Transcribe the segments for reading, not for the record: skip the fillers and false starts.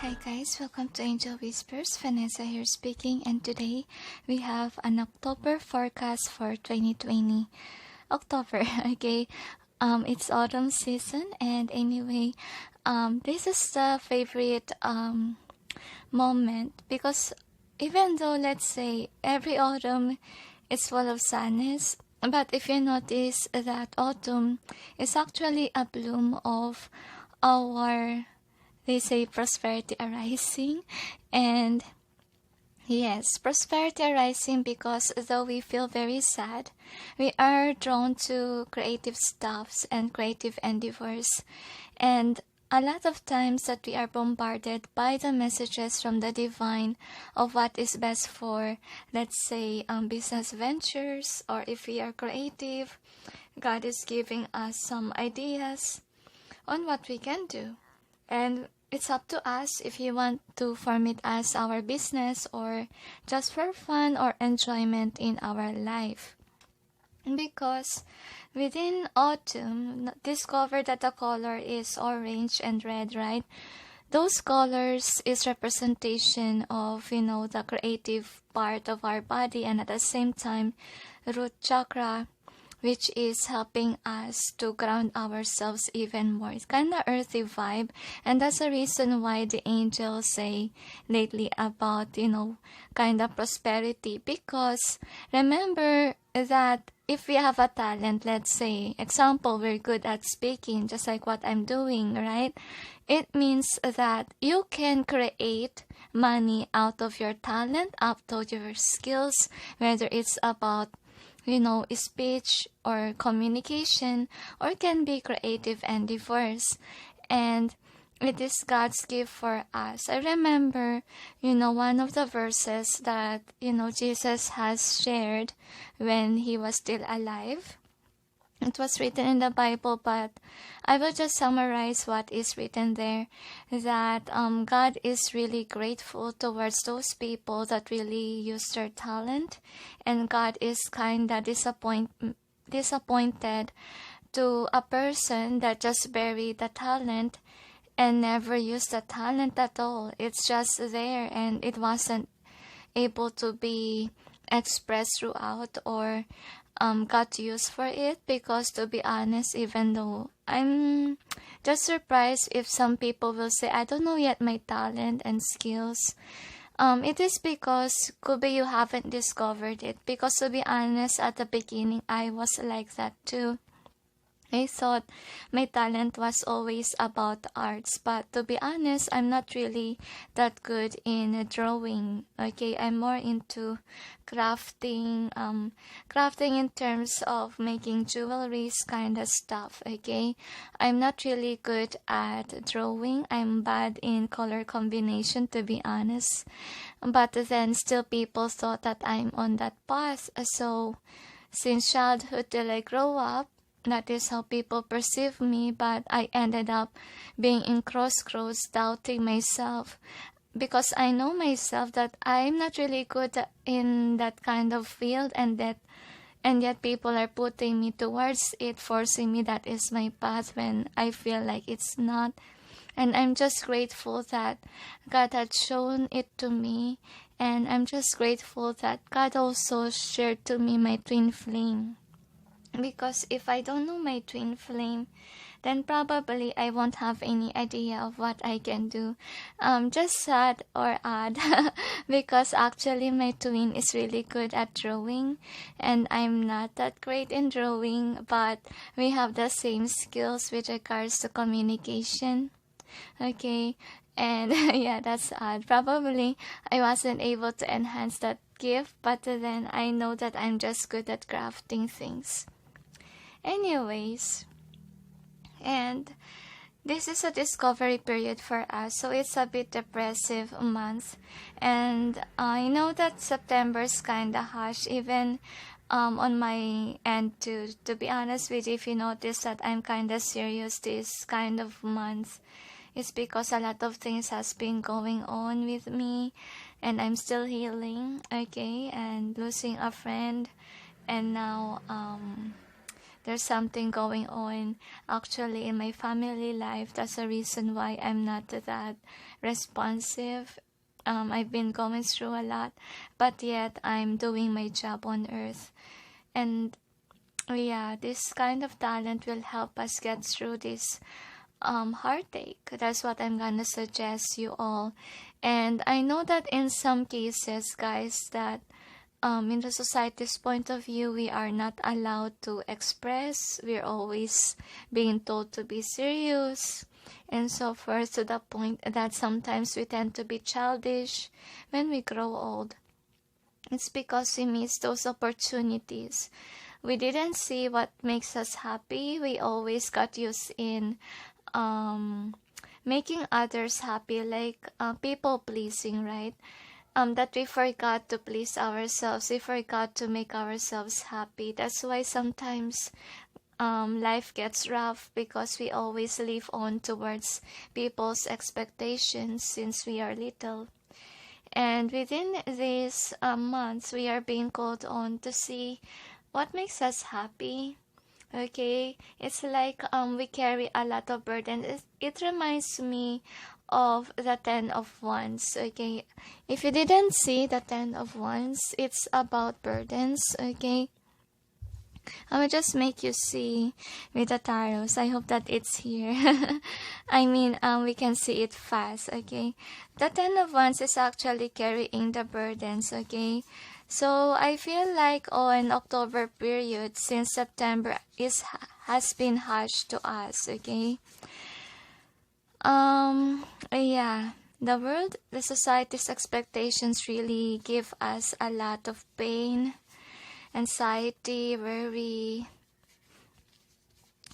Hi guys, welcome to Angel Whispers. Vanessa here speaking, and today we have an October forecast for 2020. October, okay. It's autumn season, and anyway, this is the favorite moment because even though, let's say, every autumn is full of sadness, but if you notice that autumn is actually a bloom of our, they say, prosperity arising. And yes, prosperity arising, because though we feel very sad, we are drawn to creative stuffs and creative endeavors. And a lot of times that we are bombarded by the messages from the divine of what is best for, let's say, business ventures, or if we are creative, God is giving us some ideas on what we can do. And it's up to us if you want to form it as our business or just for fun or enjoyment in our life. Because within autumn, discover that the color is orange and red, right? Those colors is representation of, the creative part of our body, and at the same time, root chakra, which is helping us to ground ourselves even more. It's kind of earthy vibe, and that's the reason why the angels say lately about, kind of prosperity. Because remember that if we have a talent, let's say, example, we're good at speaking, just like what I'm doing, right? It means that you can create money out of your talent, out of your skills, whether it's about speech or communication, or can be creative endeavors. And it is God's gift for us. I remember, one of the verses that, Jesus has shared when he was still alive. It was written in the Bible, but I will just summarize what is written there. That God is really grateful towards those people that really use their talent, and God is kinda disappointed to a person that just buried the talent and never used the talent at all. It's just there and it wasn't able to be expressed throughout or got used for it. Because to be honest, even though I'm just surprised if some people will say, I don't know yet my talent and skills. It is because could be you haven't discovered it. Because to be honest, at the beginning, I was like that too. I thought my talent was always about arts, but to be honest, I'm not really that good in drawing. Okay, I'm more into crafting, crafting in terms of making jewelry kind of stuff. Okay, I'm not really good at drawing. I'm bad in color combination, to be honest. But then still people thought that I'm on that path. So since childhood till I grow up, that is how people perceive me, but I ended up being in crossroads, doubting myself, because I know myself that I'm not really good in that kind of field, and yet people are putting me towards it, forcing me that is my path when I feel like it's not. And I'm just grateful that God had shown it to me, and I'm just grateful that God also shared to me my twin flame. Because if I don't know my twin flame, then probably I won't have any idea of what I can do. Just sad or odd because actually my twin is really good at drawing and I'm not that great in drawing, but we have the same skills with regards to communication. Okay, and yeah, that's odd. Probably I wasn't able to enhance that gift, but then I know that I'm just good at crafting things. Anyways, and this is a discovery period for us, so it's a bit depressive month. And I know that September's kinda harsh, even on my end too. To be honest with you, if you notice that I'm kinda serious this kind of month, it's because a lot of things has been going on with me, and I'm still healing, okay, and losing a friend, and now there's something going on actually in my family life. That's the reason why I'm not that responsive. I've been going through a lot, but yet I'm doing my job on earth. And yeah, this kind of talent will help us get through this heartache. That's what I'm gonna suggest you all. And I know that in some cases, guys, that in the society's point of view, we are not allowed to express. We're always being told to be serious and so forth, to the point that sometimes we tend to be childish when we grow old. It's because we miss those opportunities. We didn't see what makes us happy. We always got used in making others happy, like people pleasing, right? That we forgot to please ourselves. We forgot to make ourselves happy. That's why sometimes life gets rough, because we always live on towards people's expectations since we are little. And within these months, we are being called on to see what makes us happy. Okay, it's like we carry a lot of burden. It reminds me of the Ten of Wands. Okay, if you didn't see the Ten of Wands, it's about burdens. Okay, I will just make you see with the tarots. I hope that it's here. I mean, we can see it fast. Okay, the Ten of Wands is actually carrying the burdens. Okay, so I feel like on October period, since September has been harsh to us. Okay, yeah, the society's expectations really give us a lot of pain, anxiety, worry,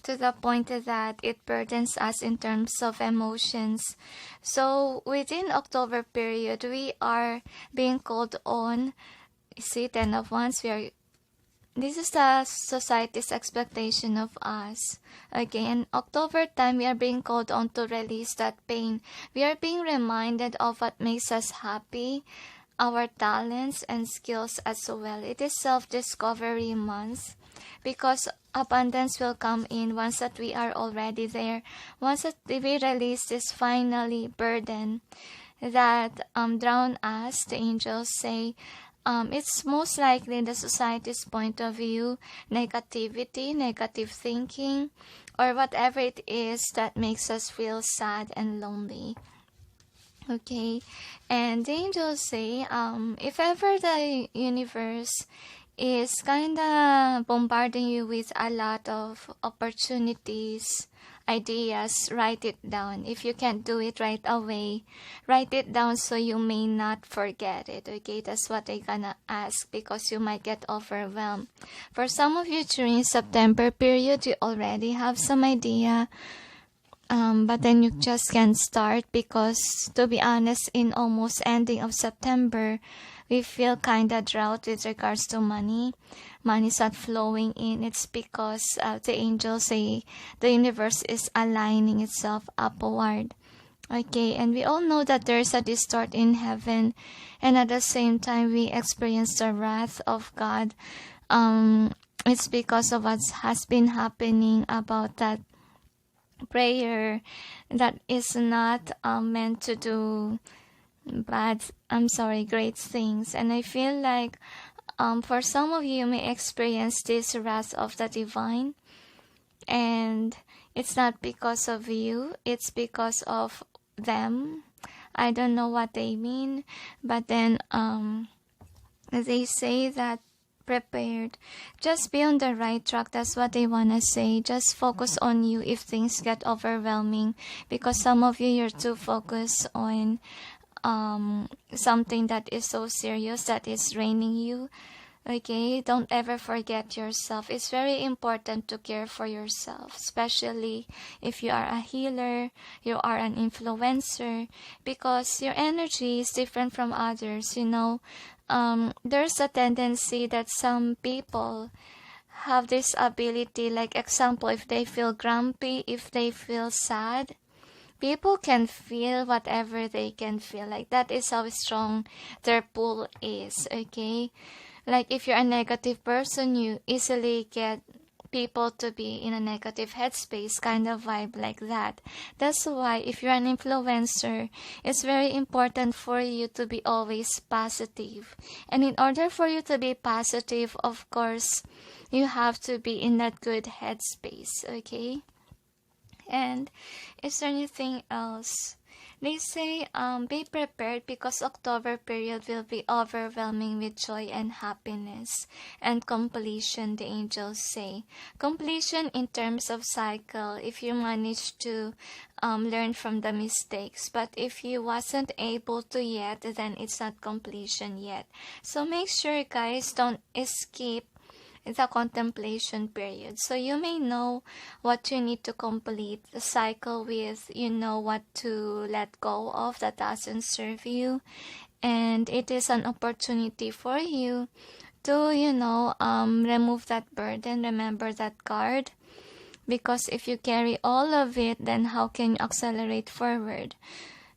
to the point that it burdens us in terms of emotions. So within October period, we are being called on. See, Ten of Wands, this is the society's expectation of us. Again, October time, we are being called on to release that pain. We are being reminded of what makes us happy, our talents and skills as well. It is self-discovery month, because abundance will come in once that we are already there. Once that we release this finally burden that drown us, the angels say, it's most likely the society's point of view, negativity, negative thinking, or whatever it is that makes us feel sad and lonely. Okay, and the angels say, if ever the universe is kinda bombarding you with a lot of opportunities, ideas, write it down. If you can't do it right away, write it down so you may not forget it. Okay, that's what I'm gonna ask, because you might get overwhelmed. For some of you during September period, you already have some idea, but then you just can't start, because to be honest, in almost ending of September, we feel kind of drought with regards to money. Money's not flowing in. It's because the angels say the universe is aligning itself upward. Okay, and we all know that there's a distort in heaven, and at the same time we experience the wrath of God. It's because of what has been happening about that prayer that is not meant to do great things. And I feel like for some of you may experience this wrath of the divine, and it's not because of you, it's because of them. I don't know what they mean, but then they say that prepared, just be on the right track. That's what they want to say. Just focus on you if things get overwhelming, because some of you, you're too focused on something that is so serious that is draining you. Okay, don't ever forget yourself. It's very important to care for yourself, especially if you are a healer, you are an influencer, because your energy is different from others. You know, there's a tendency that some people have this ability, like example, if they feel grumpy, if they feel sad, people can feel whatever they can feel. Like that is how strong their pull is. Okay, like if you're a negative person, you easily get people to be in a negative headspace, kind of vibe like that. That's why if you're an influencer, it's very important for you to be always positive. And in order for you to be positive, of course, you have to be in that good headspace, okay? And is there anything else? They say, be prepared because October period will be overwhelming with joy and happiness and completion, the angels say. Completion in terms of cycle, if you manage to learn from the mistakes. But if you wasn't able to yet, then it's not completion yet. So make sure, guys, don't skip the contemplation period. So you may know what you need to complete the cycle with, you know what to let go of that doesn't serve you, and it is an opportunity for you to, remove that burden. Remember that card, because if you carry all of it, then how can you accelerate forward?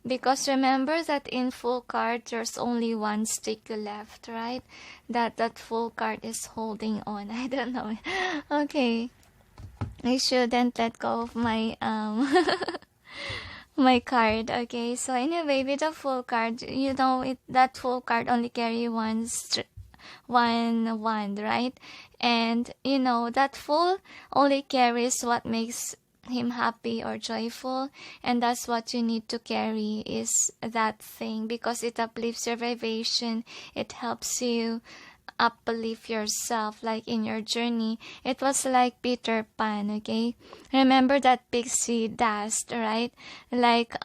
Because remember that in full card, there's only one stick left, right? That full card is holding on. I don't know. Okay. I shouldn't let go of my my card. Okay. So anyway, with the full card, that full card only carry one wand, right? And that full only carries what makes him happy or joyful, and that's what you need to carry, is that thing, because it uplifts your vibration. It helps you uplift yourself, like in your journey. It was like Peter Pan, okay? Remember that pixie dust, right? Like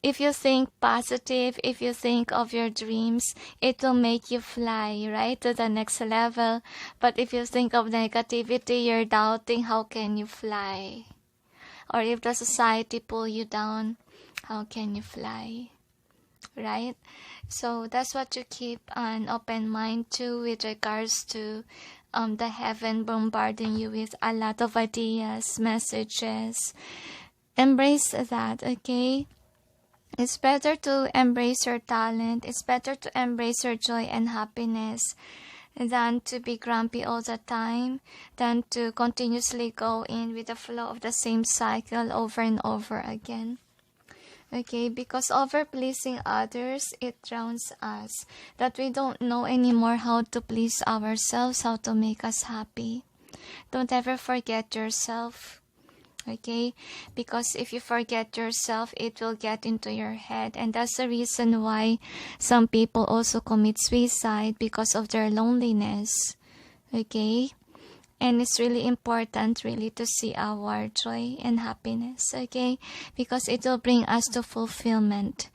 if you think positive, if you think of your dreams, it will make you fly, right, to the next level. But if you think of negativity, you're doubting, how can you fly? Or if the society pull you down, how can you fly? Right? So that's what you keep an open mind to with regards to the heaven bombarding you with a lot of ideas, messages. Embrace that, okay? It's better to embrace your talent. It's better to embrace your joy and happiness than to be grumpy all the time, than to continuously go in with the flow of the same cycle over and over again. Okay, because over pleasing others, it drowns us. That we don't know anymore how to please ourselves, how to make us happy. Don't ever forget yourself. Okay, because if you forget yourself, it will get into your head, and that's the reason why some people also commit suicide, because of their loneliness. Okay, and it's really important really to see our joy and happiness, okay, because it will bring us to fulfillment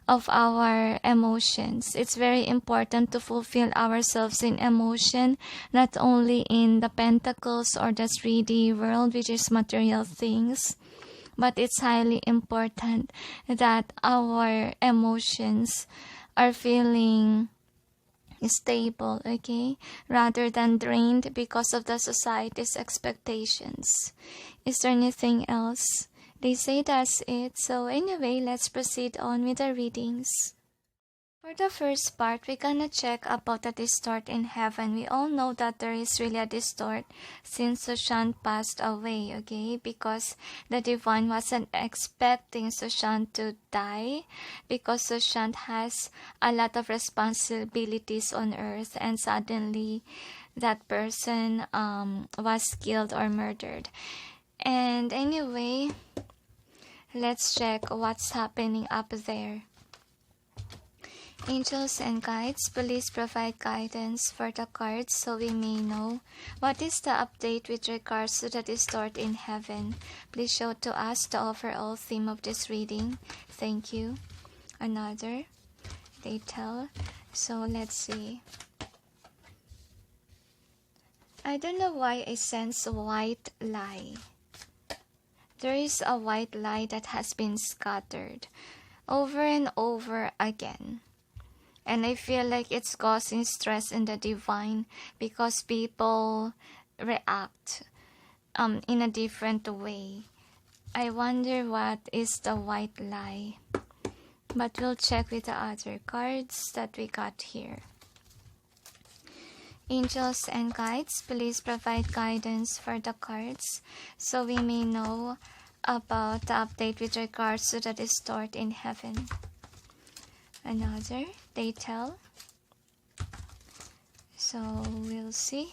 of our emotions. It's very important to fulfill ourselves in emotion, not only in the pentacles or the 3D world, which is material things, but it's highly important that our emotions are feeling stable, okay, rather than drained because of the society's expectations. Is there anything else? They say that's it. So anyway, let's proceed on with the readings. For the first part, we're gonna check about the distort in heaven. We all know that there is really a distort since Sushant passed away, okay? Because the divine wasn't expecting Sushant to die, because Sushant has a lot of responsibilities on earth, and suddenly that person was killed or murdered. And anyway, let's check what's happening up there. Angels and guides, please provide guidance for the cards so we may know what is the update with regards to the distort in heaven. Please show to us the overall theme of this reading. Thank you. Another, they tell. So let's see. I don't know why I sense a white lie. There is a white lie that has been scattered over and over again. And I feel like it's causing stress in the divine because people react in a different way. I wonder what is the white lie. But we'll check with the other cards that we got here. Angels and guides, please provide guidance for the cards so we may know about the update with regards to the distort in heaven. Another, they tell. So we'll see.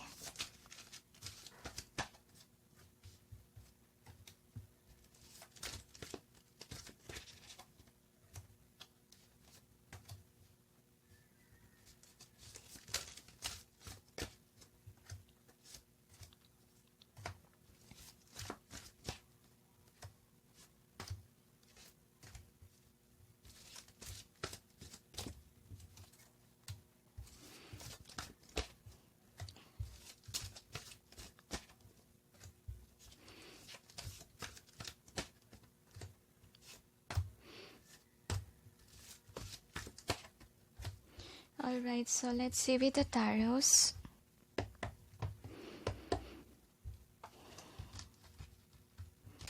Alright, so let's see with the tarots.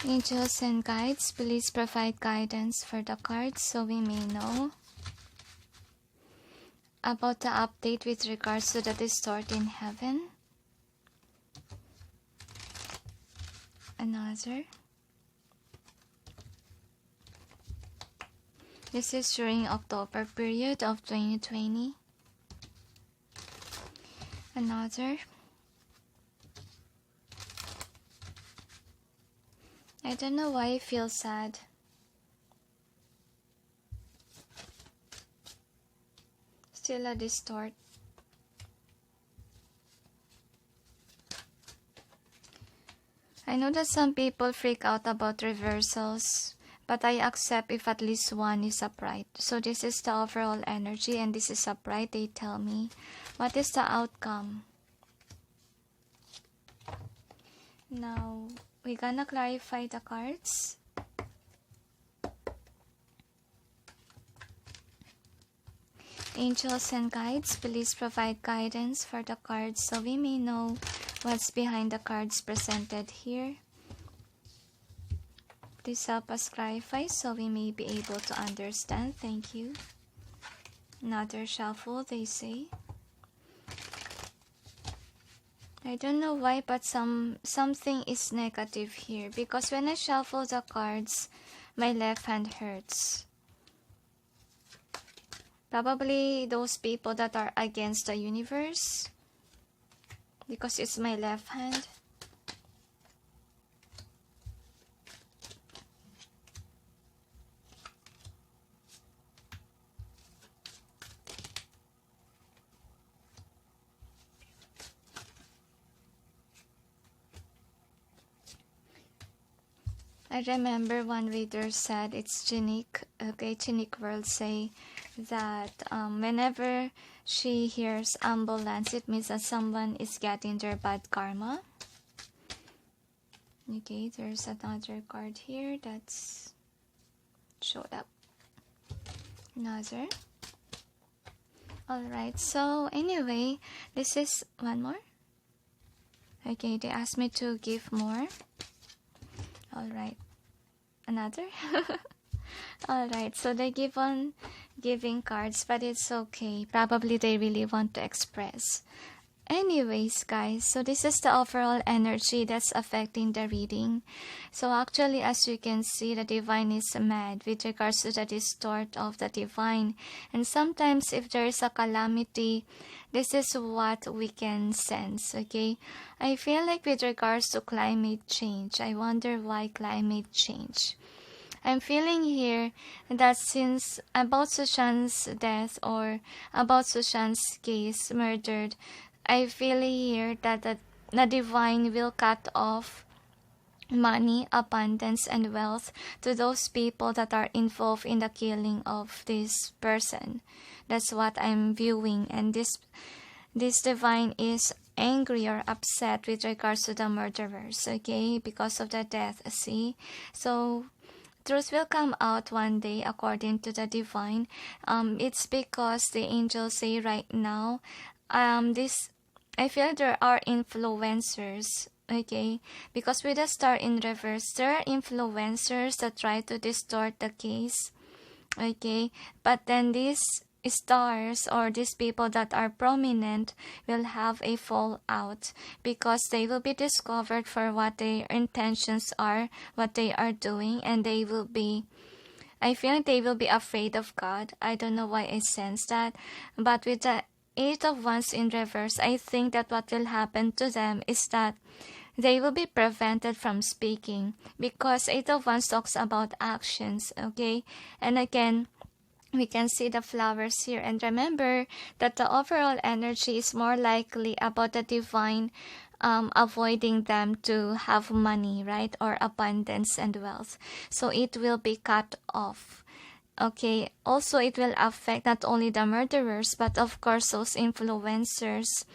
Angels and guides, please provide guidance for the cards so we may know about the update with regards to the distort in heaven. Another. This is during October period of 2020. Another. I don't know why I feel sad. Still a distort. I know that some people freak out about reversals, but I accept if at least one is upright. So this is the overall energy and this is upright. They tell me what is the outcome. Now we're gonna clarify the cards. Angels and guides, please provide guidance for the cards so we may know what's behind the cards presented here. Please help us clarify so we may be able to understand. Thank you. Another shuffle, they say. I don't know why, but something is negative here because when I shuffle the cards, my left hand hurts. Probably those people that are against the universe because it's my left hand. I remember one reader said it's Chinique, okay, Chinique World say that whenever she hears ambulance, it means that someone is getting their bad karma. Okay, there's another card here that's showed up. Another. Alright, so anyway, this is one more. Okay, they asked me to give more. Alright. Another. Alright, so they give on giving cards, but it's okay. Probably they really want to express. Anyways, guys, so this is the overall energy that's affecting the reading. So actually, as you can see, the divine is mad with regards to the distort of the divine. And sometimes if there is a calamity, this is what we can sense, okay? I feel like with regards to climate change, I wonder why climate change. I'm feeling here that since about Sushan's death or about Sushan's case murdered, I feel here that the divine will cut off money, abundance, and wealth to those people that are involved in the killing of this person. That's what I'm viewing, and this divine is angry or upset with regards to the murderers, okay, because of the death, see? So truth will come out one day according to the divine. It's because the angels say right now, I feel there are influencers, okay, because with the star in reverse, there are influencers that try to distort the case, okay, but then this stars or these people that are prominent will have a fallout because they will be discovered for what their intentions are, what they are doing, and I feel like they will be afraid of God. I don't know why I sense that, but with the Eight of Wands in reverse, I think that what will happen to them is that they will be prevented from speaking because Eight of Wands talks about actions, okay? And again, we can see the flowers here. And remember that the overall energy is more likely about the divine avoiding them to have money, right? Or abundance and wealth. So it will be cut off. Okay, also it will affect not only the murderers, but of course those influencers,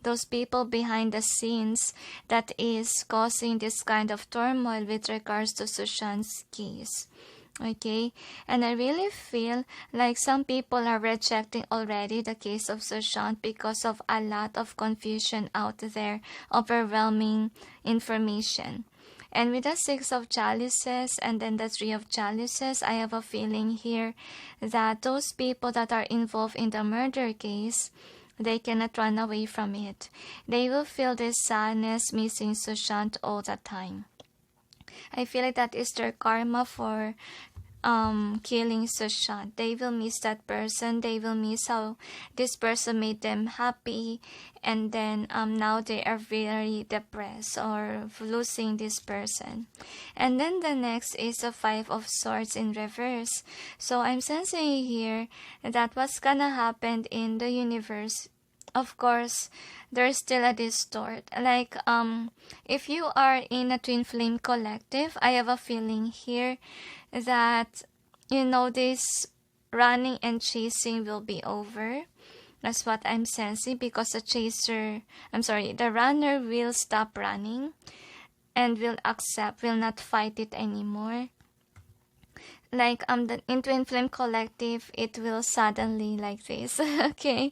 those people behind the scenes that is causing this kind of turmoil with regards to Sushant's case. Okay, and I really feel like some people are rejecting already the case of Sushant because of a lot of confusion out there, overwhelming information. And with the Six of Chalices and then the Three of Chalices, I have a feeling here that those people that are involved in the murder case, they cannot run away from it. They will feel this sadness missing Sushant all the time. I feel like that is their karma for killing Sushant. They will miss that person. They will miss how this person made them happy, and then now they are very depressed or losing this person. And then the next is the Five of Swords in reverse. So I'm sensing here that what's gonna happen in the universe, of course, there's still a distort. Like if you are in a twin flame collective, I have a feeling here that this running and chasing will be over. That's what I'm sensing, because the runner will stop running and will not fight it anymore. Like in twin flame collective, it will suddenly like this. Okay,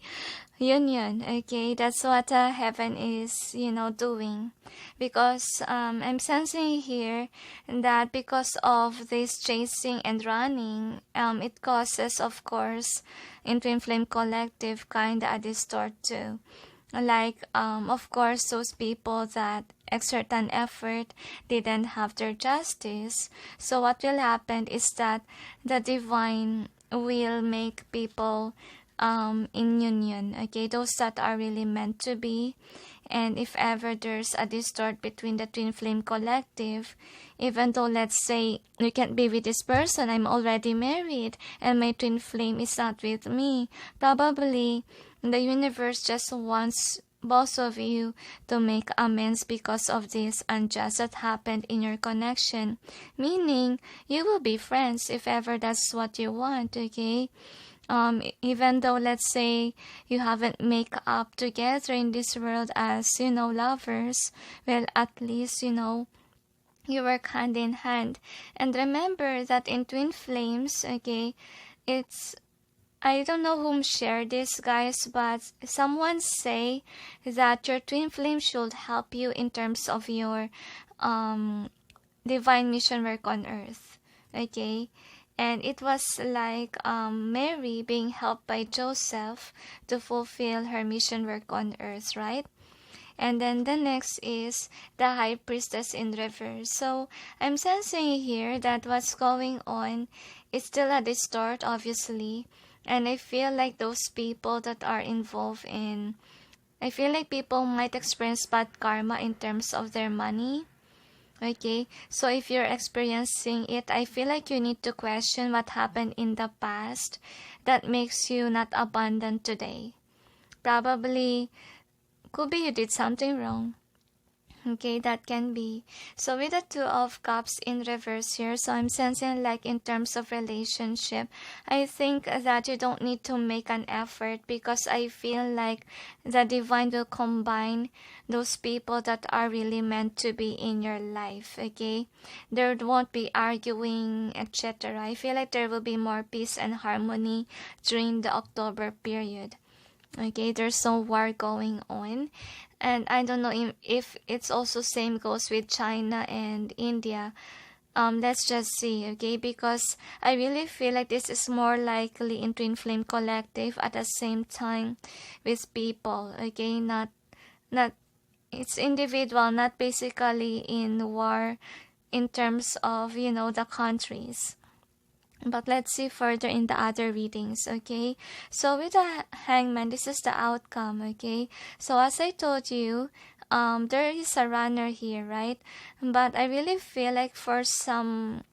union. Okay, that's what heaven is doing, because I'm sensing here that because of this chasing and running, it causes, of course, in twin flame collective kinda a distort too. Like of course, those people that exert an effort didn't have their justice. So what will happen is that the divine will make people in union, okay, those that are really meant to be. And if ever there's a distort between the twin flame collective, even though let's say you can't be with this person, I'm already married and my twin flame is not with me, probably the universe just wants both of you to make amends because of this unjust that happened in your connection, meaning you will be friends if ever that's what you want, okay? Even though let's say you haven't make up together in this world as lovers, well, at least you work hand in hand. And remember that in twin flames, okay, I don't know whom shared this, guys, but someone say that your twin flame should help you in terms of your divine mission work on earth, okay? And it was like Mary being helped by Joseph to fulfill her mission work on earth, right? And then the next is the High Priestess in reverse. So I'm sensing here that what's going on is still a distort, obviously. And I feel like those people that are involved I feel like people might experience bad karma in terms of their money. Okay, so if you're experiencing it, I feel like you need to question what happened in the past that makes you not abundant today. Probably, could be you did something wrong. Okay, that can be. So with the Two of Cups in reverse here, so I'm sensing like in terms of relationship, I think that you don't need to make an effort, because I feel like the divine will combine those people that are really meant to be in your life, okay? There won't be arguing, etc. I feel like there will be more peace and harmony during the October period. Okay, there's no war going on. And I don't know if it's also same goes with China and India. let's just see, okay, because I really feel like this is more likely in twin flame collective at the same time with people, okay, not it's individual, not basically in war in terms of, you know, the countries. But let's see further in the other readings, okay? So with the hangman, this is the outcome, okay? So as I told you, there is a runner here, right? But I really feel like for some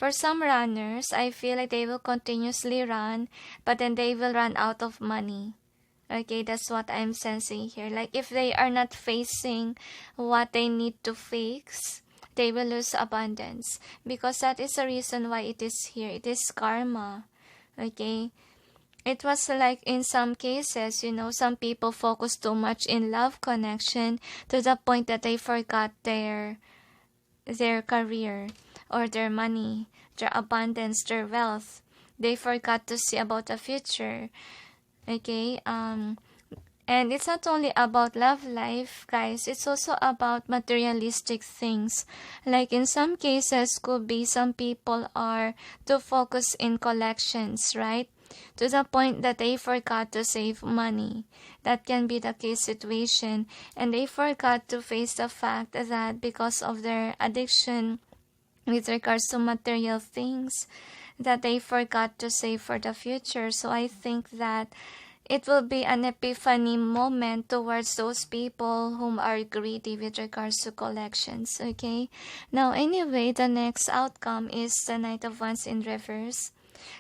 runners, I feel like they will continuously run, but then they will run out of money. Okay, that's what I'm sensing here. Like if they are not facing what they need to fix, they will lose abundance, because that is the reason why it is here. It is karma. Okay, it was like in some cases, you know, some people focus too much in love connection to the point that they forgot their career or their money, their abundance, their wealth. They forgot to see about the future. Okay, and it's not only about love life, guys, it's also about materialistic things. Like in some cases, could be some people are too focused in collections, right? To the point that they forgot to save money. That can be the case situation. And they forgot to face the fact that because of their addiction with regards to material things, that they forgot to save for the future. So I think that it will be an epiphany moment towards those people whom are greedy with regards to collections, okay? Now, anyway, the next outcome is the Knight of Wands in reverse.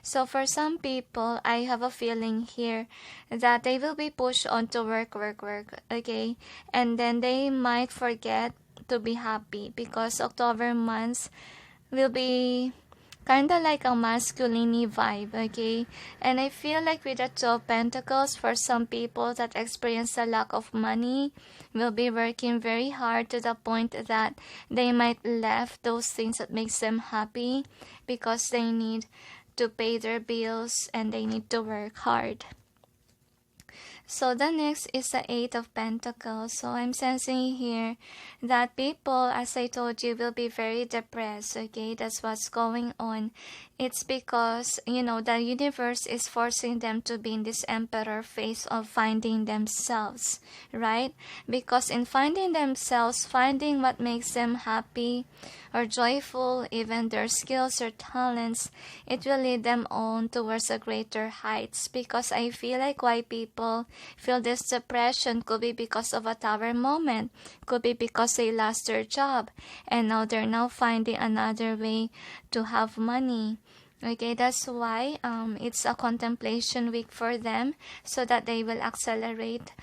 So for some people, I have a feeling here that they will be pushed on to work, okay? And then they might forget to be happy, because October months will be kind of like a masculine vibe, okay? And I feel like with the Two of Pentacles, for some people that experience a lack of money, will be working very hard to the point that they might left those things that makes them happy because they need to pay their bills and they need to work hard. So the next is the Eight of Pentacles. So I'm sensing here that people, as I told you, will be very depressed, okay? That's what's going on. It's because, you know, the universe is forcing them to be in this emperor phase of finding themselves, right? Because in finding themselves, finding what makes them happy or joyful, even their skills or talents, it will lead them on towards a greater heights. Because I feel like why people feel this depression could be because of a tower moment, could be because they lost their job and now they're now finding another way to have money. Okay, that's why it's a contemplation week for them, so that they will accelerate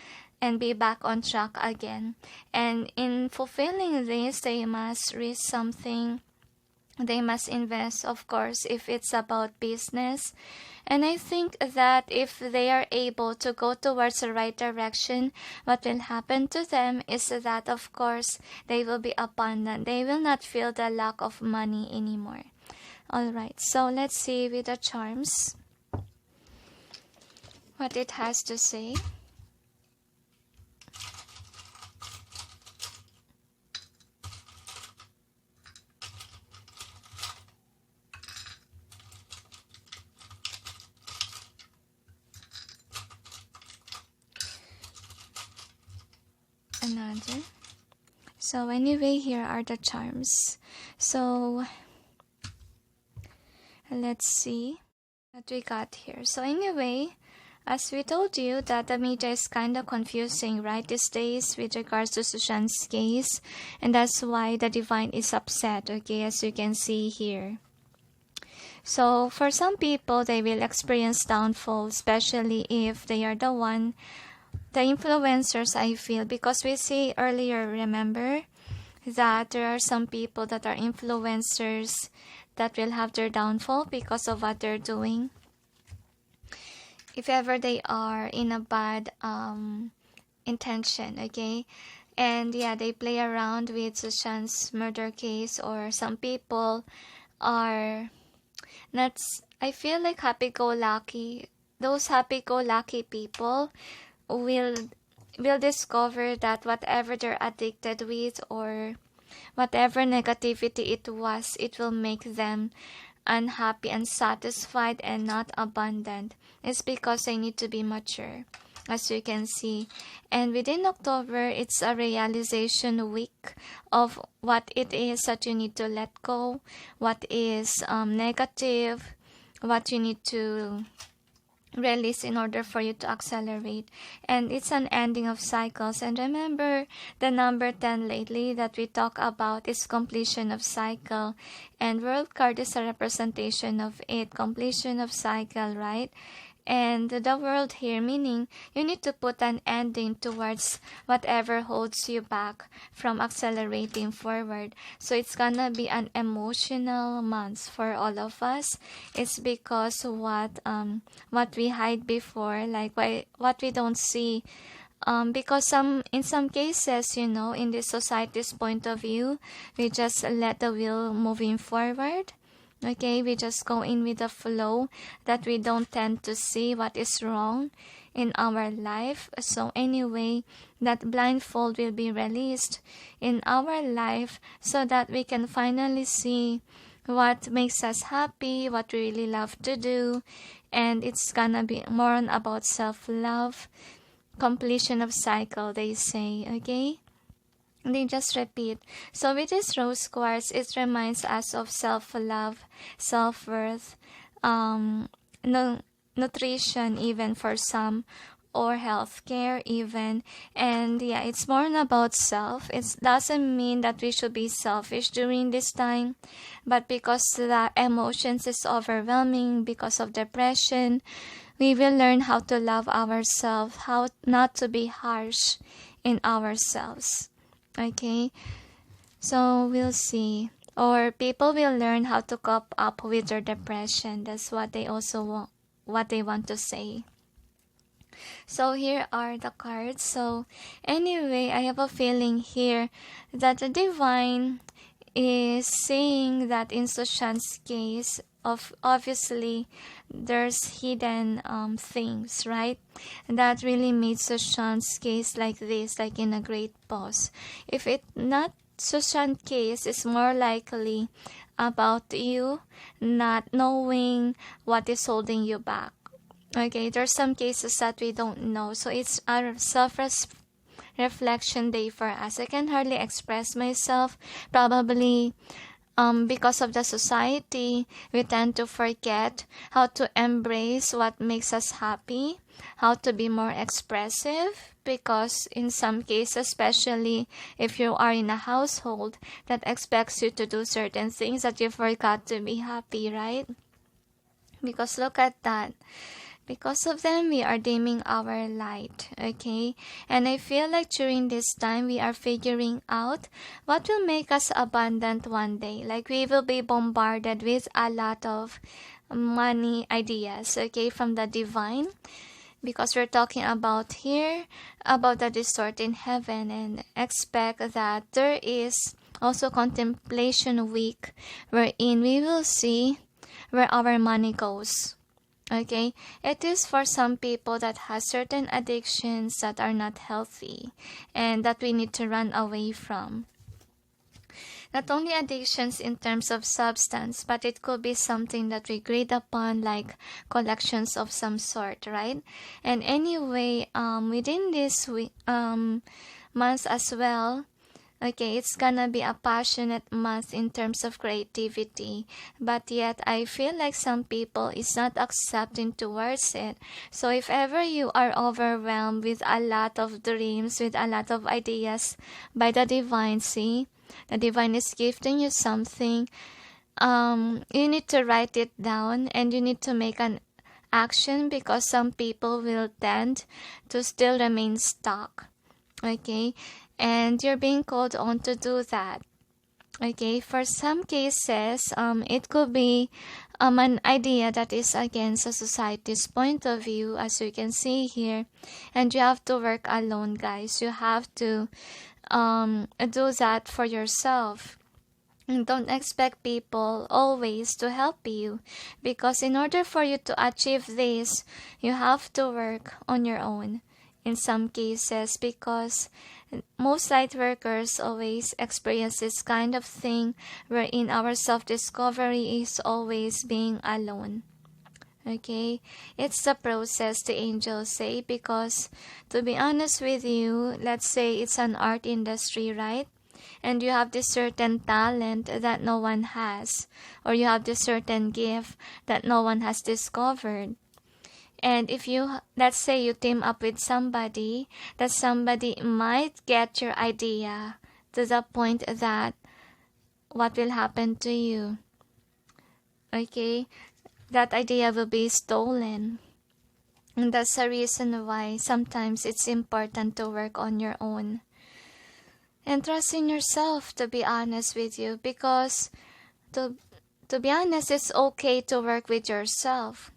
and be back on track again. And in fulfilling this, they must risk something. They must invest, of course, if it's about business. And I think that if they are able to go towards the right direction, what will happen to them is that, of course, they will be abundant. They will not feel the lack of money anymore. Alright, so let's see with the charms what it has to say. Another. So anyway, here are the charms. So let's see what we got here. So anyway, as we told you that the media is kind of confusing, right, these days with regards to Sushan's case, and that's why the divine is upset, okay, as you can see here. So for some people, they will experience downfall, especially if they are the influencers, I feel, because we see earlier, remember, that there are some people that are influencers that will have their downfall because of what they're doing. If ever they are in a bad intention, okay? And yeah, they play around with Sushan's murder case, or some people are not, I feel like happy-go-lucky. Those happy-go-lucky people will discover that whatever they're addicted with or whatever negativity it was, it will make them unhappy, unsatisfied, and not abundant. It's because they need to be mature, as you can see. And within October, it's a realization week of what it is that you need to let go, what is negative, what you need to release in order for you to accelerate. And it's an ending of cycles. And remember, the number 10 lately that we talk about is completion of cycle, and world card is a representation of it, completion of cycle, right? And the world here, meaning you need to put an ending towards whatever holds you back from accelerating forward. So it's gonna be an emotional month for all of us. It's because what we hide before, like what we don't see. Because in some cases, in the society's point of view, we just let the wheel moving forward. Okay, we just go in with the flow, that we don't tend to see what is wrong in our life. So anyway, that blindfold will be released in our life so that we can finally see what makes us happy, what we really love to do. And it's gonna be more about self-love, completion of cycle, they say. Okay, they just repeat. So with this rose quartz, it reminds us of self-love, self-worth, nutrition even for some, or health care even. And yeah, it's more about self. It doesn't mean that we should be selfish during this time, but because the emotions is overwhelming, because of depression, we will learn how to love ourselves, how not to be harsh in ourselves. Okay, so we'll see. Or people will learn how to cope up with their depression. That's what they also what they want to say. So here are the cards. So anyway, I have a feeling here that the divine is saying that in Sushan's case, obviously there's hidden things, right, that really made Sushan's case like this, like in a great pause. If it not Sushan's case, is more likely about you not knowing what is holding you back. Okay, there's some cases that we don't know, so it's a self-reflection day for us. I can hardly express myself, probably because of the society. We tend to forget how to embrace what makes us happy, how to be more expressive, because in some cases, especially if you are in a household that expects you to do certain things, that you forgot to be happy, right? Because look at that. Because of them, we are dimming our light, okay? And I feel like during this time, we are figuring out what will make us abundant one day. Like we will be bombarded with a lot of money ideas, okay, from the divine. Because we're talking about here, about the distort in heaven, and expect that there is also contemplation week, wherein we will see where our money goes. Okay, it is for some people that has certain addictions that are not healthy and that we need to run away from. Not only addictions in terms of substance, but it could be something that we grade upon, like collections of some sort, right? And anyway, within this month as well, okay, it's gonna be a passionate month in terms of creativity, but yet I feel like some people is not accepting towards it. So if ever you are overwhelmed with a lot of dreams, with a lot of ideas by the divine, see, the divine is gifting you something, you need to write it down and you need to make an action, because some people will tend to still remain stuck. Okay, and you're being called on to do that. Okay, for some cases, it could be an idea that is against the society's point of view, as you can see here, and you have to work alone, guys. You have to do that for yourself. And don't expect people always to help you, because in order for you to achieve this, you have to work on your own. in some cases, because most light workers always experience this kind of thing wherein our self-discovery is always being alone. Okay, it's the process, the angels say, because to be honest with you, let's say it's an art industry, right? And you have this certain talent that no one has, or you have this certain gift that no one has discovered. And if you, let's say you team up with somebody, that somebody might get your idea to the point that what will happen to you? Okay, that idea will be stolen. And that's the reason why sometimes it's important to work on your own. And trust in yourself, to be honest with you, because to be honest, it's okay to work with yourself.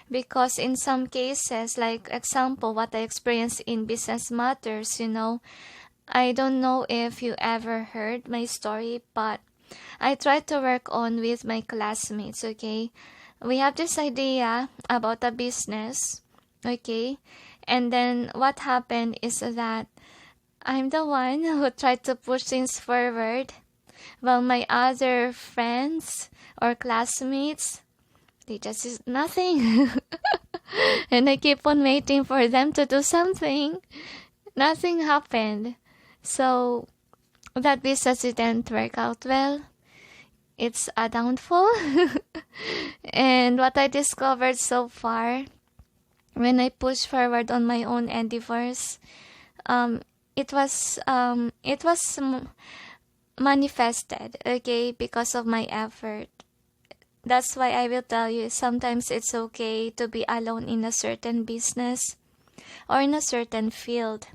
Because in some cases, like example, what I experienced in Business Matters, I don't know if you ever heard my story, but I tried to work on with my classmates, okay? We have this idea about a business, okay? And then what happened is that I'm the one who tried to push things forward, while my other friends or classmates, they just did nothing. And I keep on waiting for them to do something. Nothing happened. So that business didn't work out well. It's a downfall. And what I discovered so far, when I push forward on my own endeavors, it was manifested, okay, because of my effort. That's why I will tell you, sometimes it's okay to be alone in a certain business or in a certain field.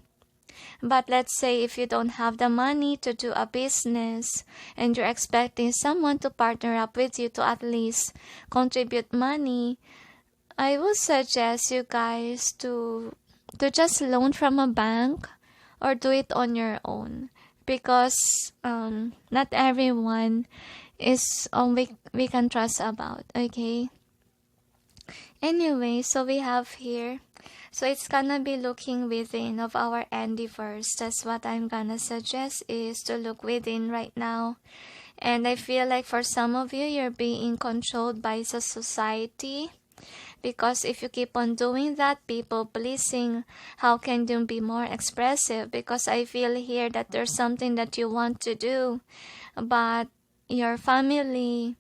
But let's say if you don't have the money to do a business and you're expecting someone to partner up with you to at least contribute money, I will suggest you guys to just loan from a bank or do it on your own, because not everyone is we can trust about, okay? Anyway, so we have here, so it's gonna be looking within of our endeavors. That's what I'm gonna suggest, is to look within right now. And I feel like for some of you, you're being controlled by the society, because if you keep on doing that, people pleasing, how can you be more expressive? Because I feel here that there's something that you want to do, but your family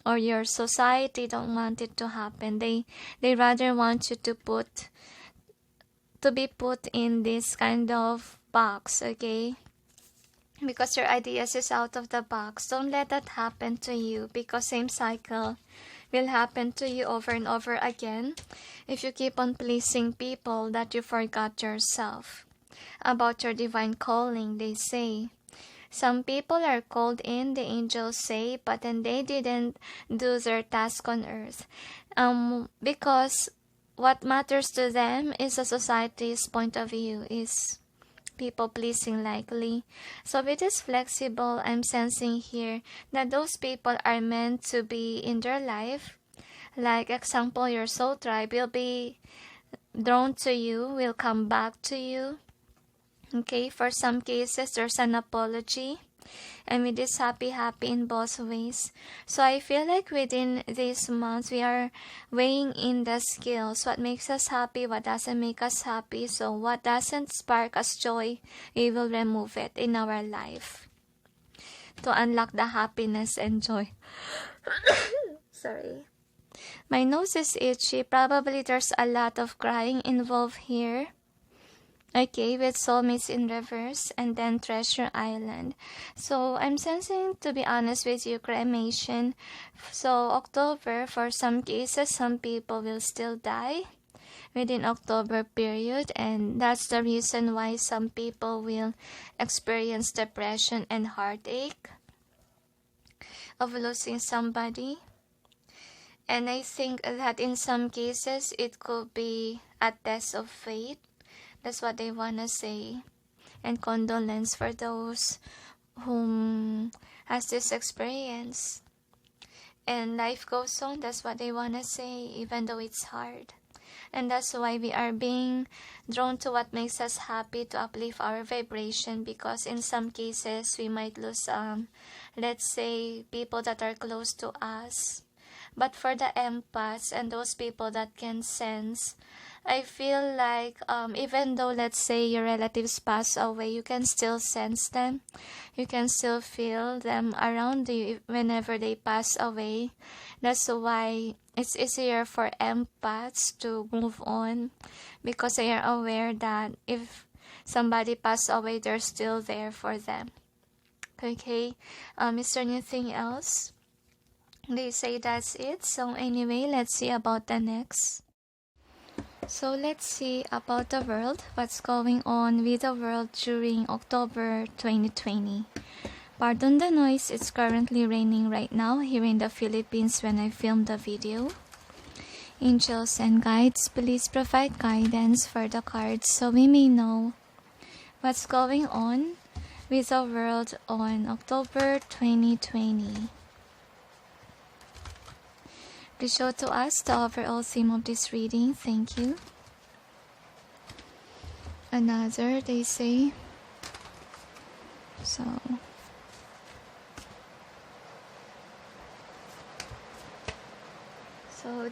or your society don't want it to happen. They rather want you to be put in this kind of box, okay? Because your ideas is out of the box. Don't let that happen to you, because same cycle will happen to you over and over again if you keep on pleasing people that you forgot yourself. About your divine calling, they say. Some people are called in, the angels say, but then they didn't do their task on earth. Because what matters to them is a society's point of view, is people pleasing likely. So it is flexible. I'm sensing here that those people are meant to be in their life. Like example, your soul tribe will be drawn to you, will come back to you. Okay, for some cases, there's an apology. And with this happy in both ways. So I feel like within these months, we are weighing in the skills. What makes us happy, what doesn't make us happy. So what doesn't spark us joy, we will remove it in our life, to unlock the happiness and joy. Sorry. My nose is itchy. Probably there's a lot of crying involved here. Okay, with Soulmates in Reverse and then Treasure Island. So I'm sensing, to be honest with you, cremation. So October, for some cases, some people will still die within October period, and that's the reason why some people will experience depression and heartache of losing somebody. And I think that in some cases, it could be a test of fate. That's what they want to say. And condolence for those whom has this experience. And life goes on. That's what they want to say, even though it's hard. And that's why we are being drawn to what makes us happy, to uplift our vibration, because in some cases we might lose let's say people that are close to us. But for the empaths and those people that can sense, I feel like even though, let's say, your relatives pass away, you can still sense them. You can still feel them around you whenever they pass away. That's why it's easier for empaths to move on, because they are aware that if somebody passed away, they're still there for them. Okay, is there anything else? They say that's it. So anyway, let's see about the next. So let's see about the world. What's going on with the world during October 2020? Pardon the noise, it's currently raining right now here in the Philippines when I filmed the video. Angels and guides, please provide guidance for the cards so we may know what's going on with the world on October 2020. Please show to us the overall theme of this reading. Thank you. Another, they say. So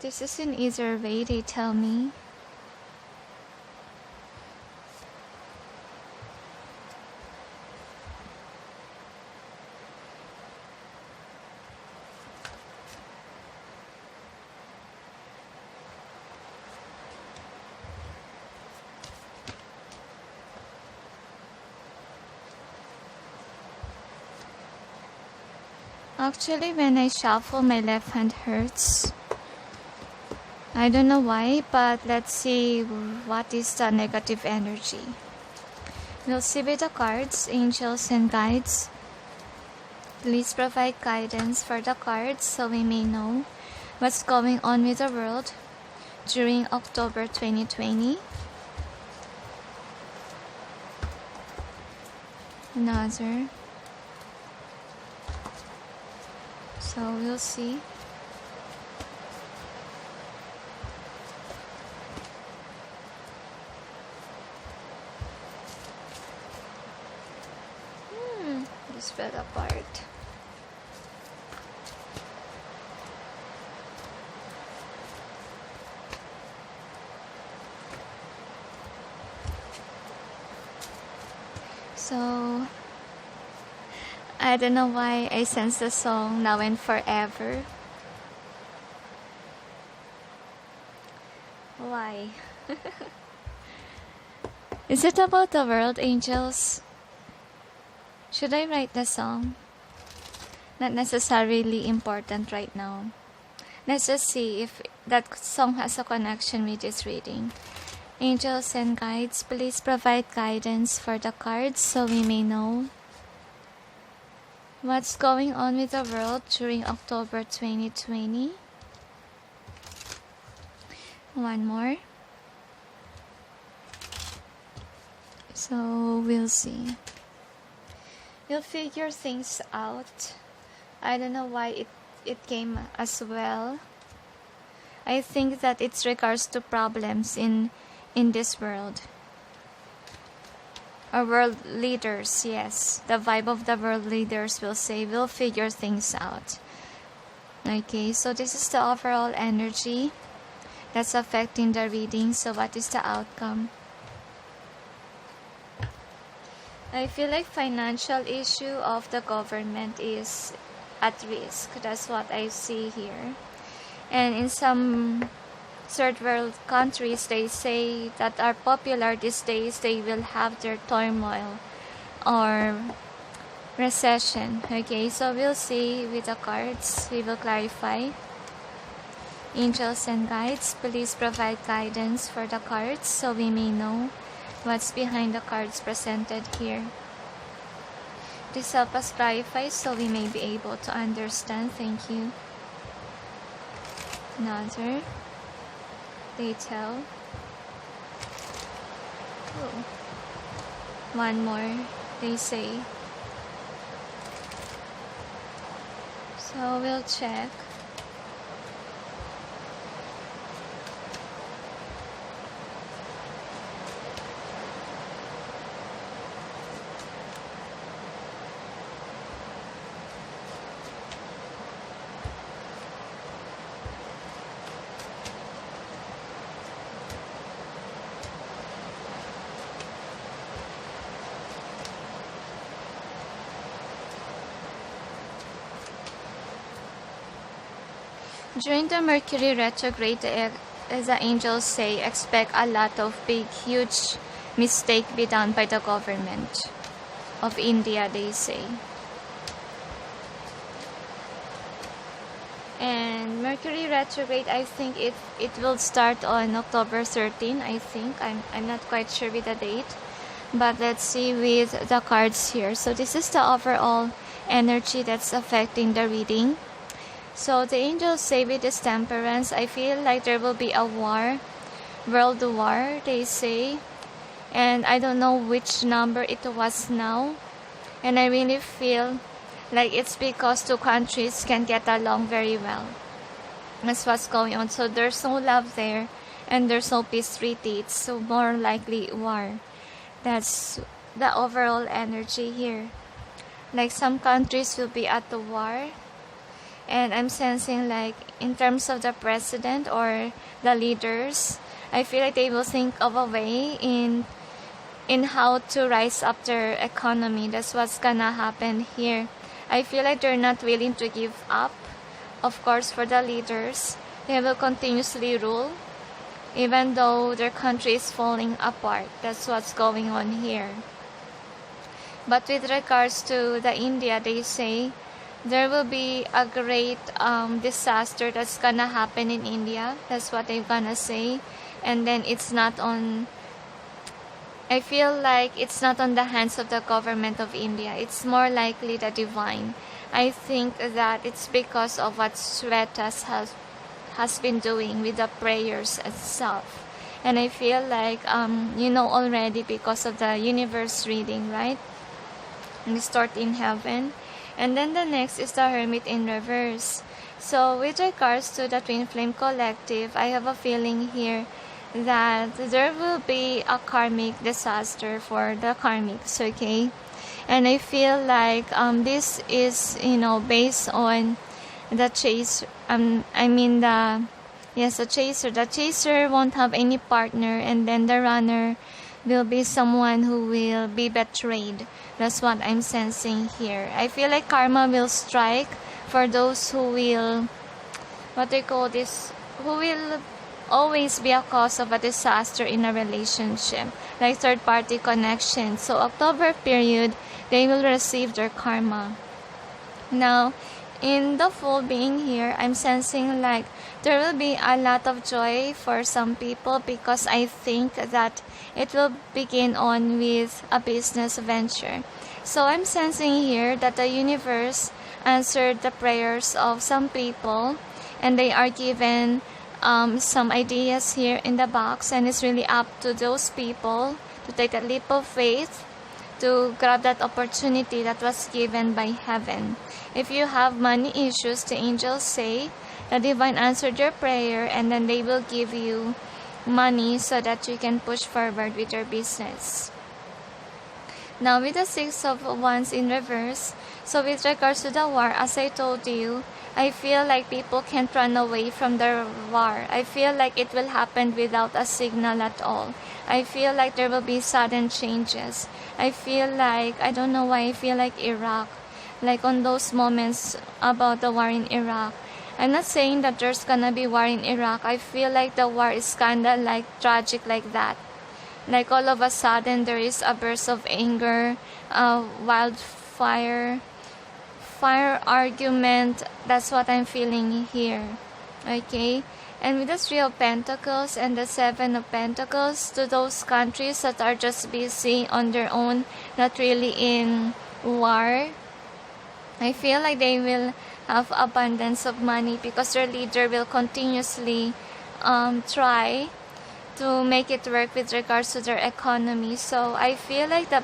this is in either way, they tell me. Actually, when I shuffle, my left hand hurts. I don't know why, but let's see what is the negative energy. We'll see with the cards, angels and guides. Please provide guidance for the cards so we may know what's going on with the world during October 2020. Another. So we'll see. This fell apart. So I don't know why I sense the song Now and Forever. Why? Is it about the world, angels? Should I write the song? Not necessarily important right now. Let's just see if that song has a connection with this reading. Angels and guides, please provide guidance for the cards so we may know what's going on with the world during October 2020. One more. So we'll see. You'll figure things out. I don't know why it came as well. I think that it's regards to problems in this world. Our world leaders, yes. The vibe of the world leaders will say, we'll figure things out. Okay, so this is the overall energy that's affecting the reading. So what is the outcome? I feel like financial issue of the government is at risk. That's what I see here. And in some third world countries, they say that are popular these days, they will have their turmoil or recession. Okay, so we'll see with the cards. We will clarify. Angels and guides, please provide guidance for the cards so we may know what's behind the cards presented here. This help us clarify so we may be able to understand. Thank you. Another. They tell. Oh. One more. They say. So we'll check. During the Mercury retrograde, as the angels say, expect a lot of big, huge mistake be done by the government of India, they say. And Mercury retrograde, I think it will start on October 13, I think. I'm not quite sure with the date. But let's see with the cards here. So this is the overall energy that's affecting the reading. So the angels say with this temperance, I feel like there will be a war, world war, they say. And I don't know which number it was now. And I really feel like it's because two countries can get along very well. That's what's going on. So there's no love there and there's no peace treaty. It's so more likely war. That's the overall energy here. Like some countries will be at the war. And I'm sensing like in terms of the president or the leaders, I feel like they will think of a way in how to rise up their economy. That's what's gonna happen here. I feel like they're not willing to give up. Of course, for the leaders, they will continuously rule even though their country is falling apart. That's what's going on here. But with regards to the India, they say there will be a great disaster that's gonna happen in India. That's what they're gonna say. And then it's not on, I feel like it's not on the hands of the government of India. It's more likely the divine. I think that it's because of what Shwetas has been doing with the prayers itself. And I feel like, you know already because of the universe reading, right? Distort in heaven. And then the next is the Hermit in reverse. So with regards to the Twin Flame Collective, I have a feeling here that there will be a karmic disaster for the karmics, okay? And I feel like this is, you know, based on the chase. The chaser. The chaser won't have any partner, and then the runner will be someone who will be betrayed. That's what I'm sensing here. I feel like karma will strike for those who will, who will always be a cause of a disaster in a relationship, like third-party connection. So October period, they will receive their karma. Now, in the full being here, I'm sensing like there will be a lot of joy for some people because I think that it will begin on with a business venture. So I'm sensing here that the universe answered the prayers of some people and they are given some ideas here in the box, and it's really up to those people to take a leap of faith to grab that opportunity that was given by heaven. If you have money issues, the angels say the divine answered your prayer and then they will give you money so that you can push forward with your business. Now with the Six of Wands in reverse, so with regards to the war, as I told you, I feel like people can't run away from the war. I feel like it will happen without a signal at all. I feel like there will be sudden changes. I feel like, I don't know why I feel like Iraq. Like on those moments about the war in Iraq. I'm not saying that there's gonna be war in Iraq. I feel like the war is kinda like tragic like that. Like all of a sudden there is a burst of anger, wildfire, fire argument. That's what I'm feeling here. Okay? And with the Three of Pentacles and the Seven of Pentacles, to those countries that are just busy on their own, not really in war, I feel like they will have abundance of money because their leader will continuously try to make it work with regards to their economy. So I feel like the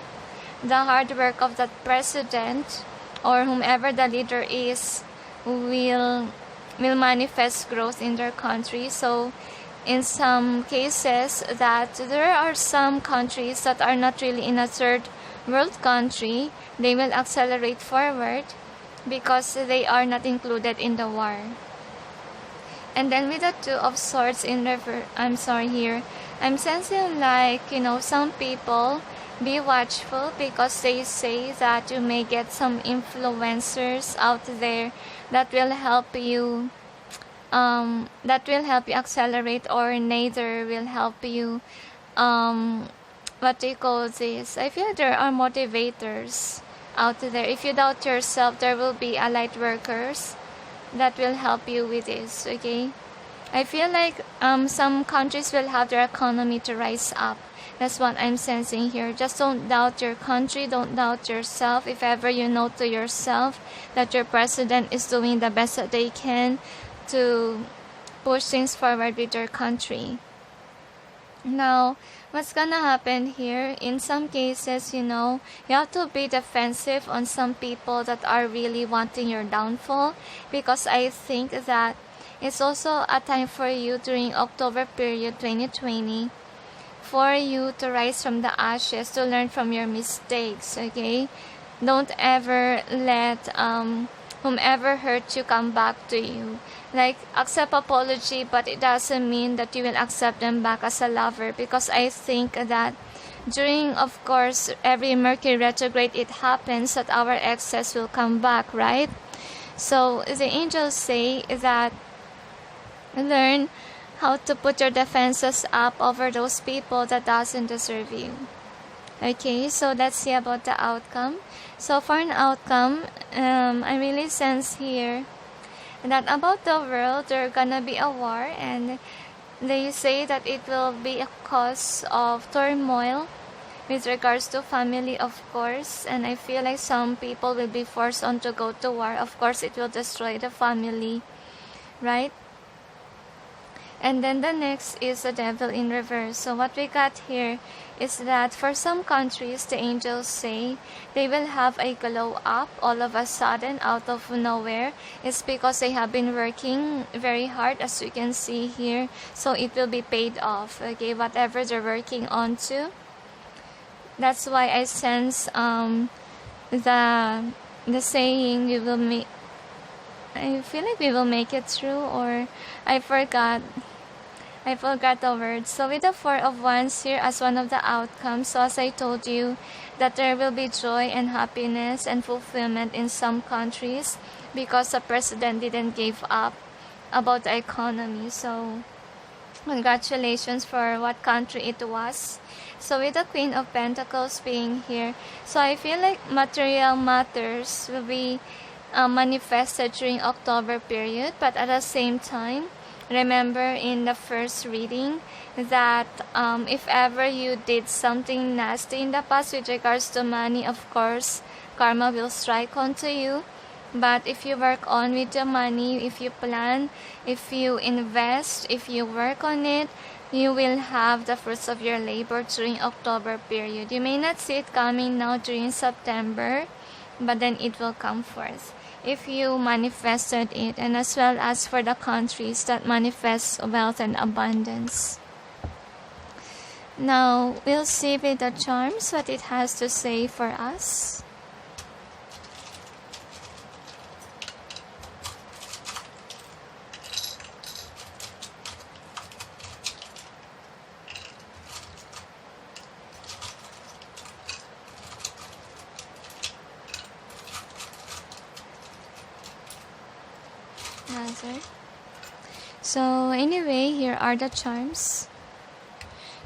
hard work of that president or whomever the leader is will manifest growth in their country. So in some cases that there are some countries that are not really in a third world country, they will accelerate forward because they are not included in the war. And then with the Two of Swords in reverse, I'm sensing like, some people be watchful because they say that you may get some influencers out there that will help you that will help you accelerate, or neither will help you, what do you call this? I feel there are motivators out there. If you doubt yourself, there will be allied workers that will help you with this, okay? I feel like some countries will have their economy to rise up. That's what I'm sensing here. Just don't doubt your country, don't doubt yourself. If ever you know to yourself that your president is doing the best that they can to push things forward with your country. Now, what's gonna happen here, in some cases, you have to be defensive on some people that are really wanting your downfall, because I think that it's also a time for you during October period 2020 for you to rise from the ashes, to learn from your mistakes, okay? Don't ever let whomever hurt you come back to you. Like, accept apology, but it doesn't mean that you will accept them back as a lover, because I think that during, of course, every Mercury retrograde, it happens that our exes will come back, right? So the angels say that learn how to put your defenses up over those people that doesn't deserve you. Okay, so let's see about the outcome. So for an outcome, I really sense here that about the world, there's gonna be a war, and they say that it will be a cause of turmoil with regards to family, of course, and I feel like some people will be forced on to go to war. Of course, it will destroy the family, right? And then the next is the devil in reverse. So what we got here is that for some countries, the angels say they will have a glow up all of a sudden out of nowhere. It's because they have been working very hard, as you can see here. So it will be paid off, okay, whatever they're working on to. That's why I sense the saying, we will make, I feel like we will make it through, or I forgot the word. So with the Four of Wands here as one of the outcomes, so as I told you, that there will be joy and happiness and fulfillment in some countries because the president didn't give up about the economy. So congratulations for what country it was. So with the Queen of Pentacles being here, so I feel like material matters will be manifested during October period, but at the same time, remember in the first reading that if ever you did something nasty in the past with regards to money, of course, karma will strike onto you. But if you work on with your money, if you plan, if you invest, if you work on it, you will have the fruits of your labor during October period. You may not see it coming now during September, but then it will come forth if you manifested it, and as well as for the countries that manifest wealth and abundance. Now, we'll see with the charms what it has to say for us. So anyway, here are the charms.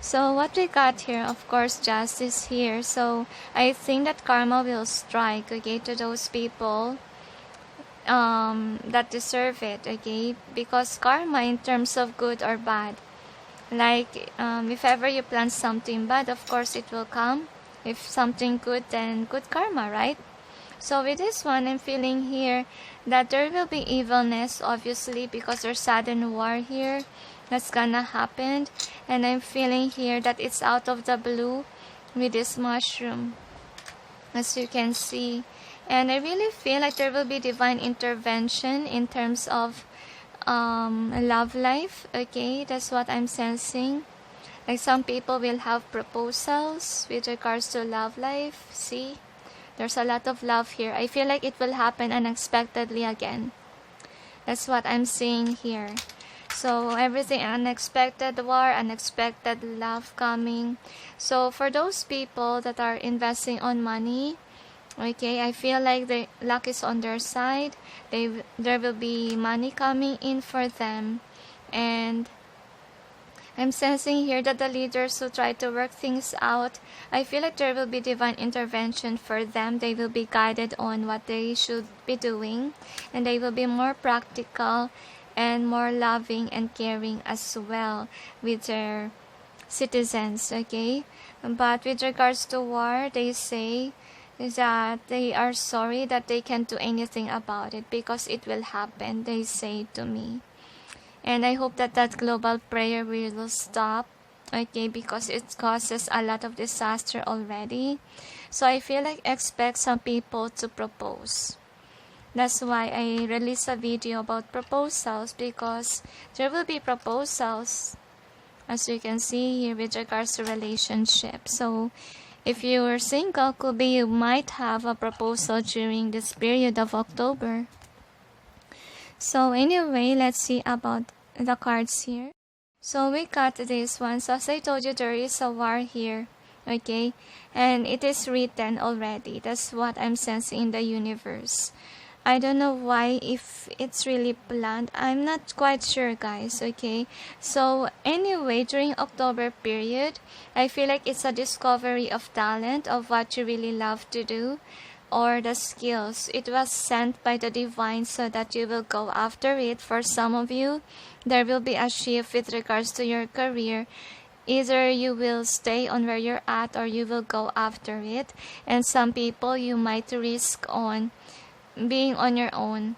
So what we got here, of course, justice here. So I think that karma will strike, okay, to those people that deserve it, okay, because karma in terms of good or bad, like if ever you plan something bad, of course it will come. If something good, then good karma, right? So with this one, I'm feeling here that there will be evilness, obviously, because there's sudden war here that's gonna happen. And I'm feeling here that it's out of the blue with this mushroom, as you can see. And I really feel like there will be divine intervention in terms of love life, okay? That's what I'm sensing. Like some people will have proposals with regards to love life, see? There's a lot of love here. I feel like it will happen unexpectedly again. That's what I'm seeing here. So everything unexpected war, unexpected love coming. So for those people that are investing on money, Okay, I feel like the luck is on their side. There will be money coming in for them. And I'm sensing here that the leaders who try to work things out, I feel like there will be divine intervention for them. They will be guided on what they should be doing, and they will be more practical and more loving and caring as well with their citizens, okay? But with regards to war, they say that they are sorry that they can't do anything about it because it will happen, they say to me. And I hope that that global prayer will stop, okay, because it causes a lot of disaster already. So I feel like expect some people to propose. That's why I release a video about proposals, because there will be proposals, as you can see here, with regards to relationships. So if you are single, could be you might have a proposal during this period of October. So anyway, let's see about the cards here. So we got this one. So as I told you, there is a war here, okay? And it is written already. That's what I'm sensing in the universe. I don't know why, if it's really planned. I'm not quite sure, guys, okay? So anyway, during October period, I feel like it's a discovery of talent, of what you really love to do, or the skills. It was sent by the divine so that you will go after it. For some of you, there will be a shift with regards to your career. Either you will stay on where you're at or you will go after it. And some people, you might risk on being on your own,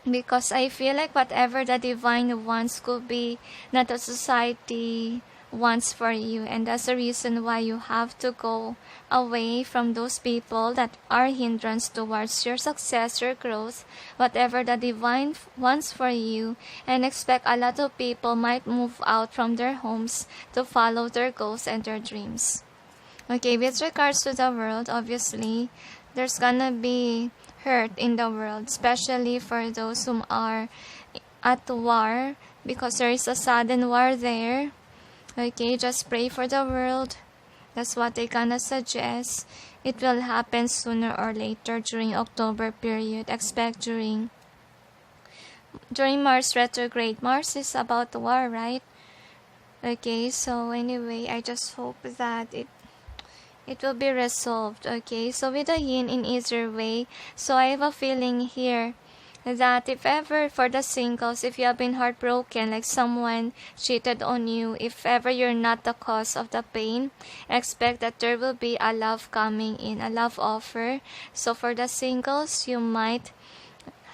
because I feel like whatever the divine wants could be not a society wants for you, and that's the reason why you have to go away from those people that are hindrance towards your success, your growth, whatever the divine wants for you. And expect a lot of people might move out from their homes to follow their goals and their dreams. Okay, with regards to the world, obviously there's gonna be hurt in the world, especially for those who are at war, because there is a sudden war there. Okay, just pray for the world. That's what they gonna suggest. It will happen sooner or later during October period. Expect during Mars retrograde. Mars is about the war, right? Okay, so anyway, I just hope that it will be resolved. Okay, so with the yin in either way, so I have a feeling here that if ever, for the singles, if you have been heartbroken, like someone cheated on you, if ever you're not the cause of the pain, expect that there will be a love coming in, a love offer. So for the singles, you might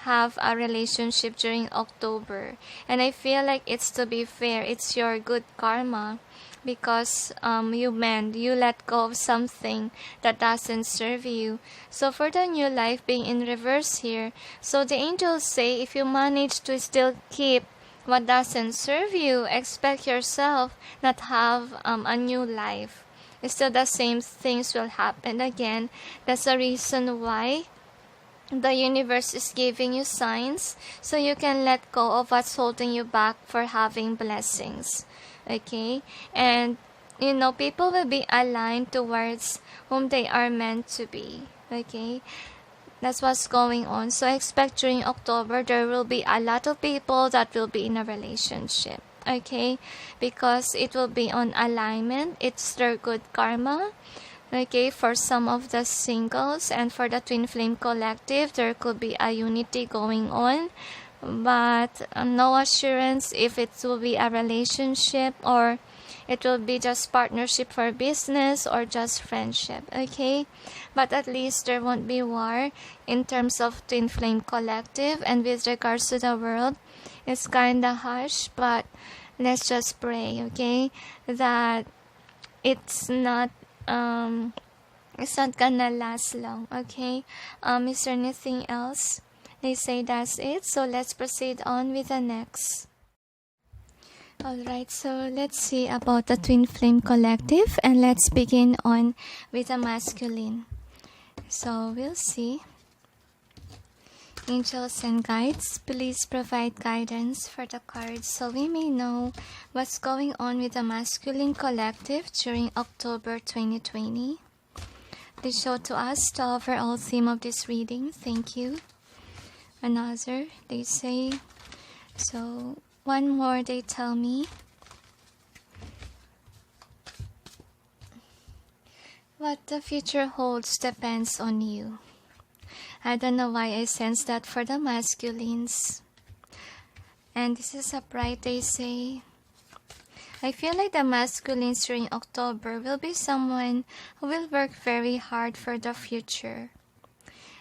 have a relationship during October. And I feel like it's, to be fair, it's your good karma, because you let go of something that doesn't serve you. So for the new life being in reverse here, so the angels say if you manage to still keep what doesn't serve you, expect yourself not have a new life. Still the same things will happen again. That's the reason why the universe is giving you signs, so you can let go of what's holding you back for having blessings. Okay, and people will be aligned towards whom they are meant to be. Okay, that's what's going on. So expect during October there will be a lot of people that will be in a relationship. Okay, because it will be on alignment. It's their good karma. Okay, for some of the singles and for the twin flame collective, there could be a unity going on, but no assurance if it will be a relationship or it will be just partnership for business or just friendship. Okay, but at least there won't be war in terms of twin flame collective. And with regards to the world, it's kinda harsh, but let's just pray, okay, that it's not gonna last long. Okay, is there anything else? They say that's it, so let's proceed on with the next. Alright, so let's see about the twin flame collective, and let's begin on with the masculine. So we'll see. Angels and guides, please provide guidance for the cards so we may know what's going on with the masculine collective during October 2020. They show to us the overall theme of this reading. Thank you. Another, they say. So, one more, they tell me. What the future holds depends on you. I don't know why I sense that for the masculines. And this is a pride, they say. I feel like the masculines during October will be someone who will work very hard for the future.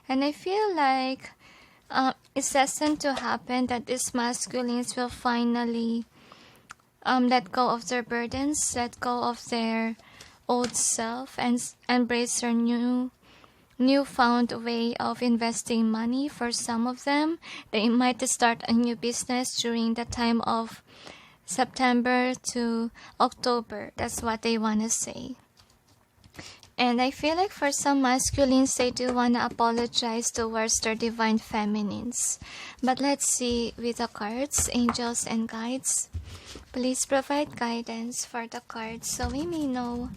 And I feel like it's destined to happen that these masculines will finally let go of their burdens, let go of their old self, and embrace their newfound way of investing money. For some of them, they might start a new business during the time of September to October. That's what they want to say. And I feel like for some masculines, they do want to apologize towards their divine feminines. But let's see with the cards, angels and guides. Please provide guidance for the cards so we may know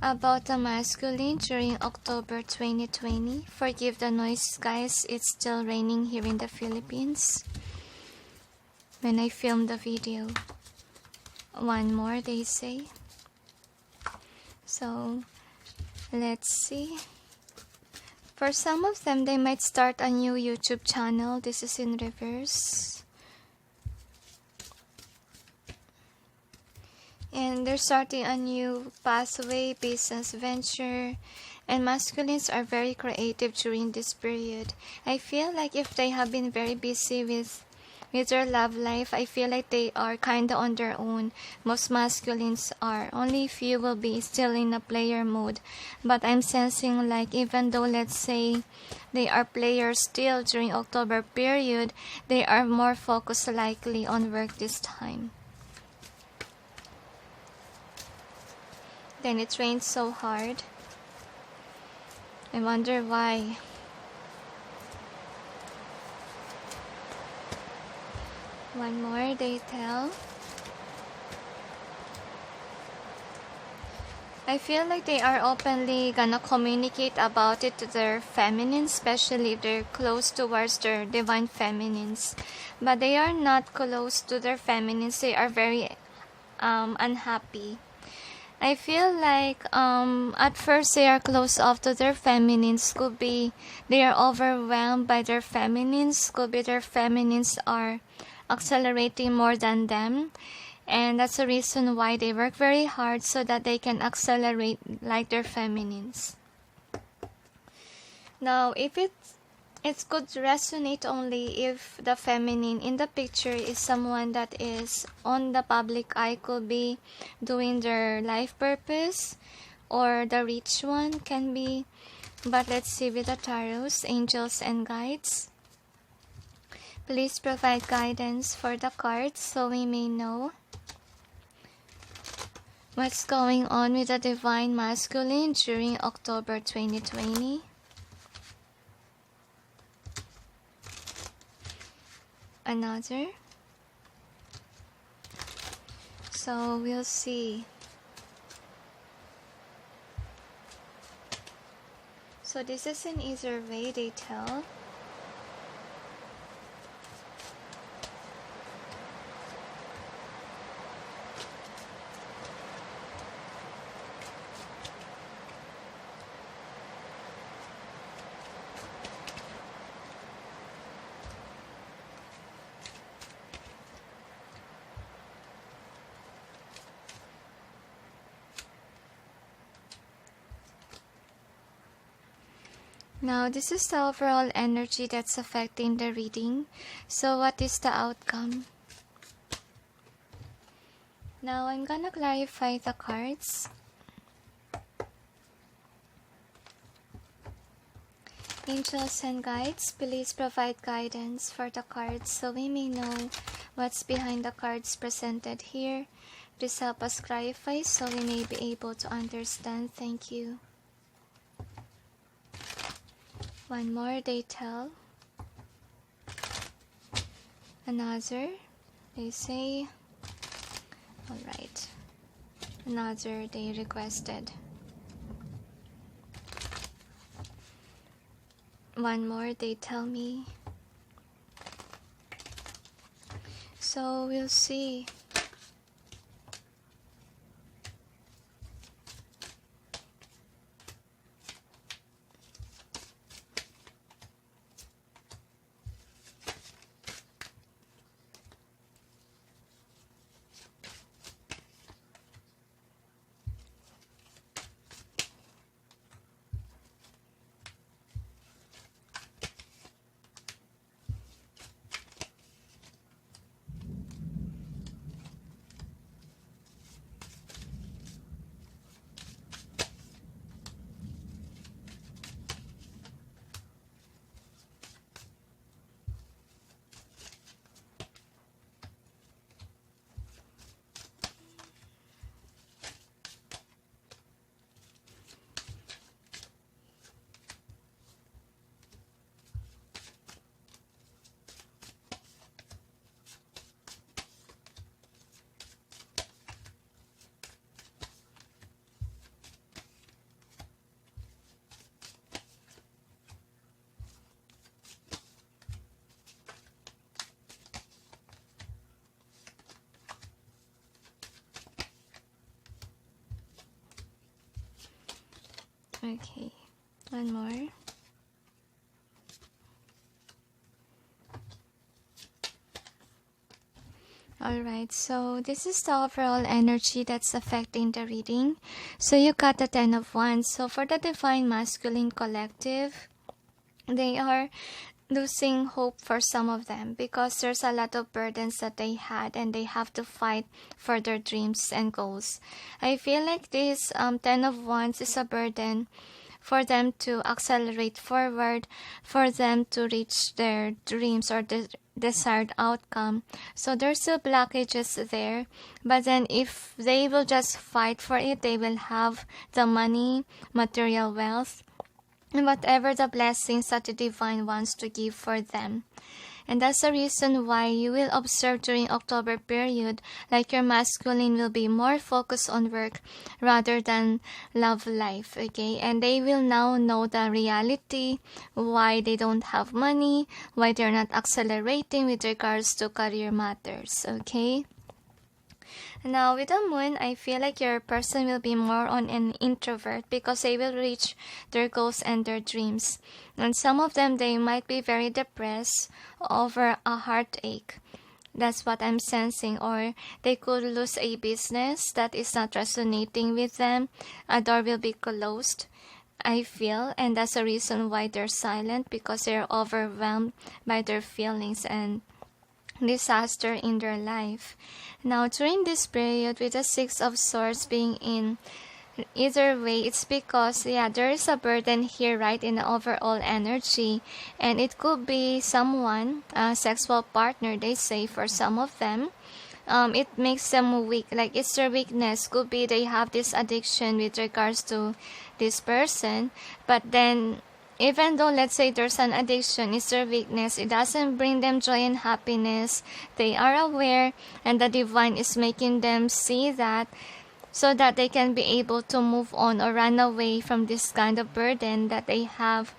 about the masculine during October 2020. Forgive the noise, guys. It's still raining here in the Philippines when I filmed the video. One more, they say. So, let's see. For some of them, they might start a new YouTube channel. This is in reverse. And they're starting a new pathway, business venture. And masculines are very creative during this period. I feel like if they have been very busy with their love life, I feel like they are kinda on their own. Most masculines are. Only few will be still in a player mode. But I'm sensing like even though let's say they are players still during October period, they are more focused likely on work this time. Then it rains so hard. I wonder why. One more, they tell. I feel like they are openly gonna communicate about it to their feminines, especially if they're close towards their divine feminines. But they are not close to their feminines. They are very unhappy. I feel like at first they are close off to their feminines. Could be they are overwhelmed by their feminines. Could be their feminines are accelerating more than them. And that's the reason why they work very hard so that they can accelerate like their feminines. Now, if it could resonate only if the feminine in the picture is someone that is on the public eye, could be doing their life purpose, or the rich one can be. But let's see with the tarots, angels and guides. Please provide guidance for the cards so we may know what's going on with the divine masculine during October 2020. Another. So we'll see. So this is in either way, they tell. Now, this is the overall energy that's affecting the reading. So, what is the outcome? Now, I'm gonna clarify the cards. Angels and guides, please provide guidance for the cards so we may know what's behind the cards presented here. Please help us clarify so we may be able to understand. Thank you. One more, they tell. Another, they say. Alright. Another, they requested. one more, they tell me. So we'll see. Okay, one more. Alright, so this is the overall energy that's affecting the reading. So you got the 10 of Wands. So for the Divine Masculine Collective, they are losing hope for some of them because there's a lot of burdens that they had and they have to fight for their dreams and goals. I feel like this 10 of Wands is a burden for them to accelerate forward, for them to reach their dreams or the desired outcome. So there's still blockages there, but then if they will just fight for it, they will have the money, material wealth, and whatever the blessings that the Divine wants to give for them. And that's the reason why you will observe during October period, like your masculine will be more focused on work rather than love life, okay? And they will now know the reality, why they don't have money, why they're not accelerating with regards to career matters, okay? Now, with the moon, I feel like your person will be more on an introvert because they will reach their goals and their dreams. And some of them, they might be very depressed over a heartache. That's what I'm sensing. Or they could lose a business that is not resonating with them. A door will be closed, I feel. And that's the reason why they're silent, because they're overwhelmed by their feelings and disaster in their life. Now, during this period, with the Six of Swords being in either way, it's because, there is a burden here, right, in the overall energy. And it could be someone, a sexual partner, they say, for some of them. It makes them weak, like it's their weakness. Could be they have this addiction with regards to this person, but then even though, let's say, there's an addiction, it's their weakness, it doesn't bring them joy and happiness. They are aware, and the Divine is making them see that, so that they can be able to move on or run away from this kind of burden that they have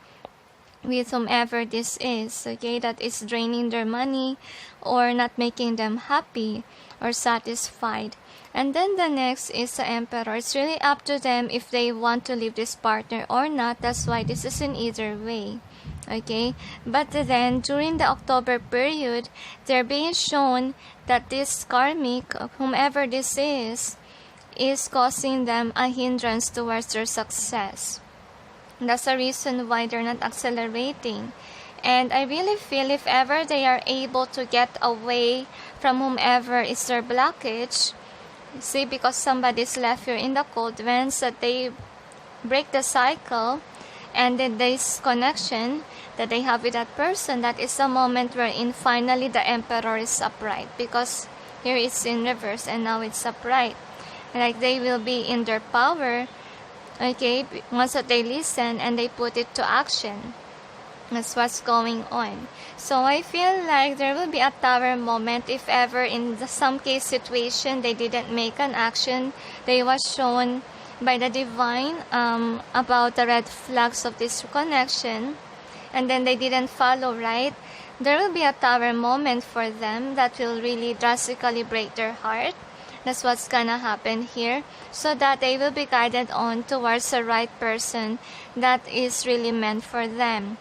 with whomever this is, okay, that is draining their money or not making them happy or satisfied. And then the next is the Emperor. It's really up to them if they want to leave this partner or not. That's why this is in either way, okay? But then during the October period, they're being shown that this karmic, whomever this is causing them a hindrance towards their success. That's the reason why they're not accelerating. And I really feel if ever they are able to get away from whomever is their blockage, see, because somebody's left here in the cold, once that they break the cycle and then this connection that they have with that person, that is the moment wherein finally the Emperor is upright, because here it's in reverse and now it's upright. Like they will be in their power, okay, once that they listen and they put it to action. That's what's going on. So I feel like there will be a tower moment if ever in some case situation they didn't make an action. They was shown by the Divine about the red flags of this connection. and then they didn't follow, right? There will be a tower moment for them that will really drastically break their heart. That's what's gonna happen here, so that they will be guided on towards the right person that is really meant for them.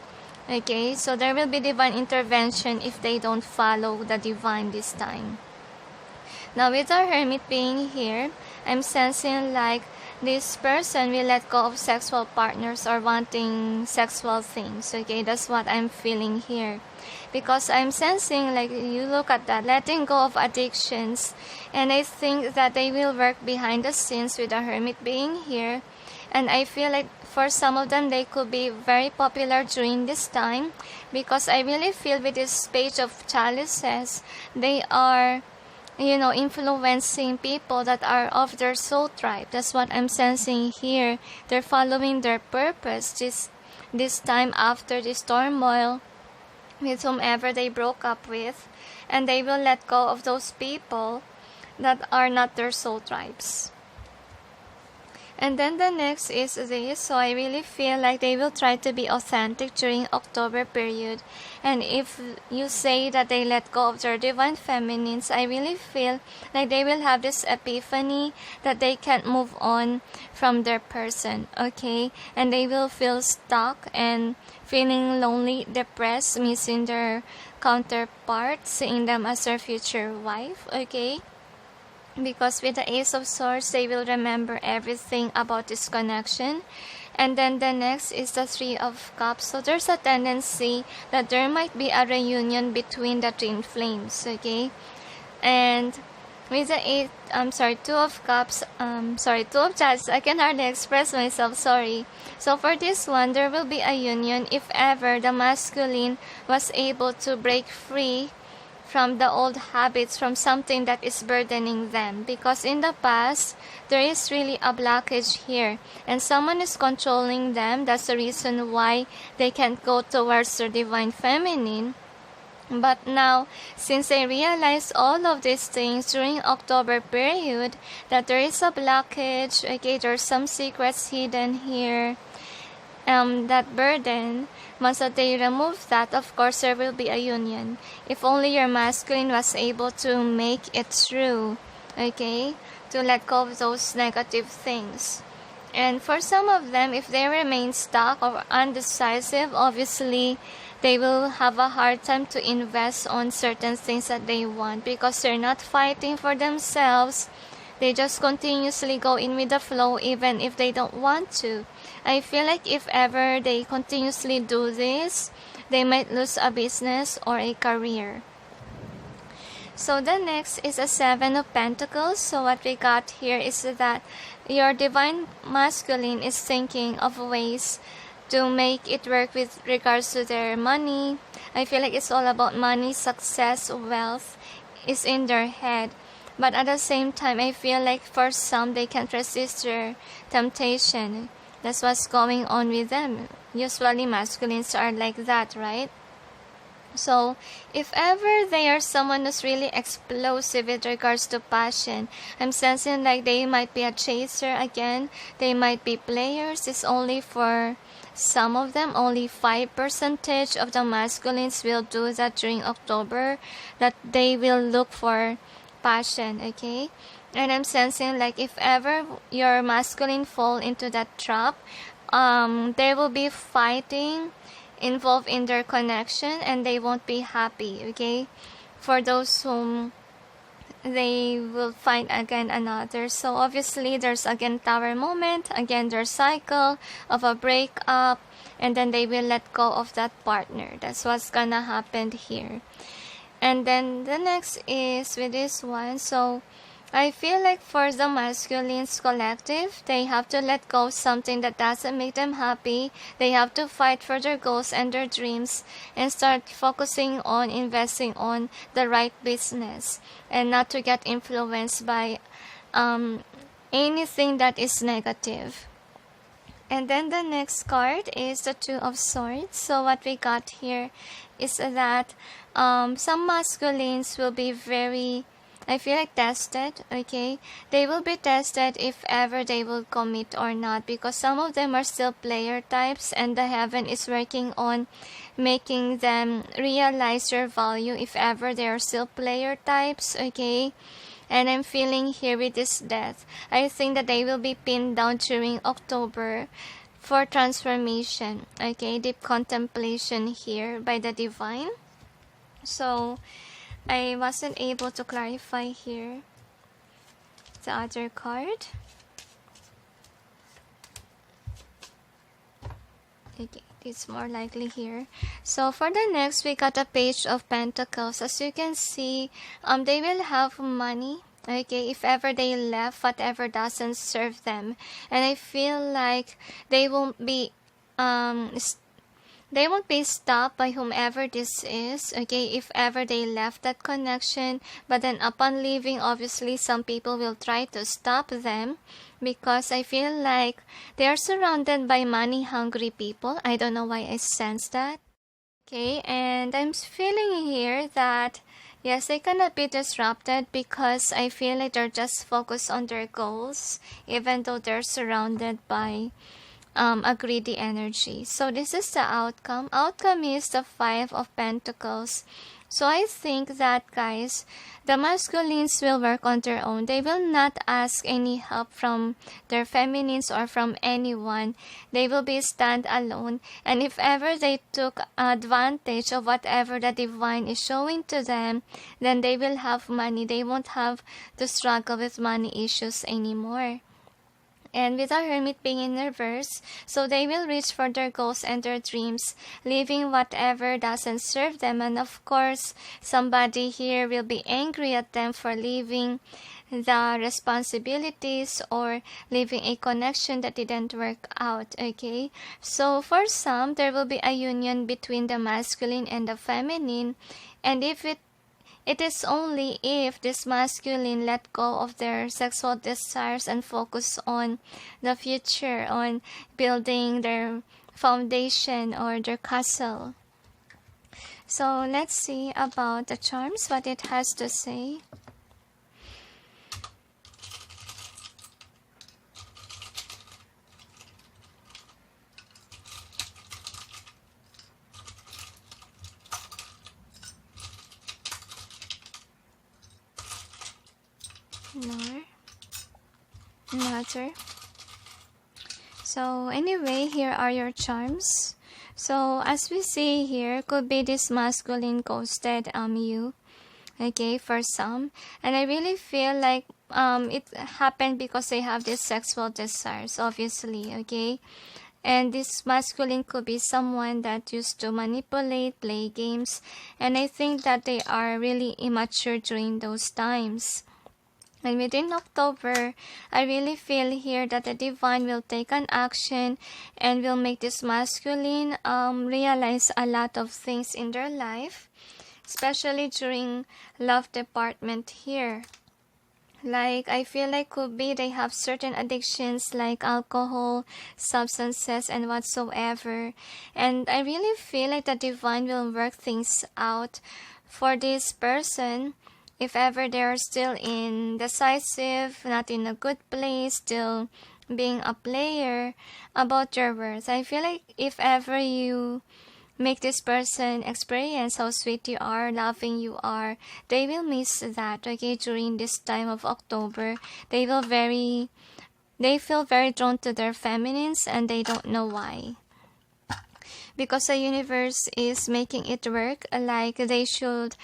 Okay, so there will be divine intervention if they don't follow the divine this time. Now with our Hermit being here, I'm sensing like this person will let go of sexual partners or wanting sexual things. Okay, that's what I'm feeling here. Because I'm sensing, like, you look at that, letting go of addictions. And I think that they will work behind the scenes with the Hermit being here. And I feel like for some of them, they could be very popular during this time. Because I really feel with this Page of Chalices, they are, influencing people that are of their soul tribe. That's what I'm sensing here. They're following their purpose this time after this turmoil with whomever they broke up with, and they will let go of those people that are not their soul tribes. And then the next is this. So I really feel like they will try to be authentic during October period. And if you say that they let go of their divine feminines, I really feel like they will have this epiphany that they can't move on from their person, okay? And they will feel stuck and feeling lonely, depressed, missing their counterpart, seeing them as their future wife, okay? Because with the Ace of Swords, they will remember everything about this connection. And then the next is the Three of Cups. So there's a tendency that there might be a reunion between the twin flames, okay? And with the Two of Cups, Two of Cups, I can hardly express myself, sorry. So for this one, there will be a union if ever the masculine was able to break free from the old habits, from something that is burdening them. Because in the past, there is really a blockage here. And someone is controlling them. That's the reason why they can't go towards their divine feminine. But now, since they realize all of these things during October period, that there is a blockage, okay, there's some secrets hidden here, that burden, once that they remove that, of course, there will be a union. If only your masculine was able to make it through, okay, to let go of those negative things. And for some of them, if they remain stuck or undecisive, obviously, they will have a hard time to invest on certain things that they want because they're not fighting for themselves. They just continuously go in with the flow even if they don't want to. I feel like if ever they continuously do this, they might lose a business or a career. So the next is a Seven of Pentacles. So what we got here is that your divine masculine is thinking of ways to make it work with regards to their money. I feel like it's all about money, success, wealth is in their head. But at the same time, I feel like for some, they can't resist their temptation. That's what's going on with them. Usually masculines are like that, right? So, if ever they are someone who's really explosive with regards to passion, I'm sensing like they might be a chaser again. They might be players. It's only for some of them. Only 5% of the masculines will do that during October. That they will look for passion, okay? And I'm sensing like if ever your masculine fall into that trap, there will be fighting involved in their connection and they won't be happy, okay? For those whom they will find again another. So obviously there's again tower moment, again their cycle of a breakup, and then they will let go of that partner. That's what's gonna happen here. And then the next is with this one. So I feel like for the masculines collective, they have to let go of something that doesn't make them happy. They have to fight for their goals and their dreams and start focusing on investing on the right business and not to get influenced by anything that is negative. And then the next card is the Two of Swords. So what we got here is that some masculines will be very I feel like tested, okay? They will be tested if ever they will commit or not, because some of them are still player types and the heaven is working on making them realize their value if ever they are still player types, okay? And I'm feeling here with this death, I think that they will be pinned down during October for transformation, okay? Deep contemplation here by the divine. So I wasn't able to clarify here the other card. Okay, it's more likely here. So for the next, we got a Page of Pentacles. As you can see, they will have money, okay, if ever they left whatever doesn't serve them. And I feel like they won't be stopped by whomever this is, okay, if ever they left that connection. But then upon leaving, obviously some people will try to stop them, because I feel like they are surrounded by money hungry people. I don't know why I sense that. Okay, and I'm feeling here that yes, they cannot be disrupted, because I feel like they're just focused on their goals, even though they're surrounded by a greedy energy. So this is the outcome. Outcome is the Five of Pentacles. So I think that, guys, the masculines will work on their own. They will not ask any help from their feminines or from anyone. They will be stand alone. And if ever they took advantage of whatever the divine is showing to them, then they will have money. They won't have to struggle with money issues anymore. And with the Hermit being in reverse, so they will reach for their goals and their dreams, leaving whatever doesn't serve them. And of course, somebody here will be angry at them for leaving the responsibilities or leaving a connection that didn't work out, okay? So for some, there will be a union between the masculine and the feminine. And if it is only if this masculine let go of their sexual desires and focus on the future, on building their foundation or their castle. So let's see about the charms, what it has to say. Another. So anyway, here are your charms. So as we see here, could be this masculine ghosted you, okay, for some. And I really feel like it happened because they have this sexual desires, obviously, okay. And this masculine could be someone that used to manipulate, play games, and I think that they are really immature during those times. And within October, I really feel here that the divine will take an action and will make this masculine realize a lot of things in their life, especially during love department here. Like, I feel like could be they have certain addictions like alcohol, substances, and whatsoever. And I really feel like the divine will work things out for this person. If ever they're still indecisive, not in a good place, still being a player, about your worth. I feel like if ever you make this person experience how sweet you are, loving you are, they will miss that, okay, during this time of October. They feel very drawn to their feminines and they don't know why. Because the universe is making it work, like they should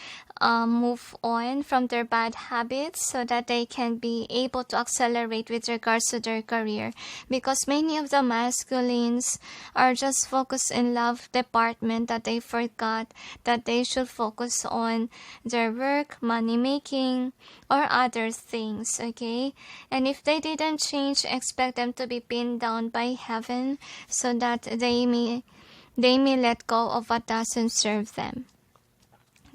move on from their bad habits so that they can be able to accelerate with regards to their career. Because many of the masculines are just focused in love department that they forgot that they should focus on their work, money making, or other things, okay? And if they didn't change, expect them to be pinned down by heaven so that they may let go of what doesn't serve them.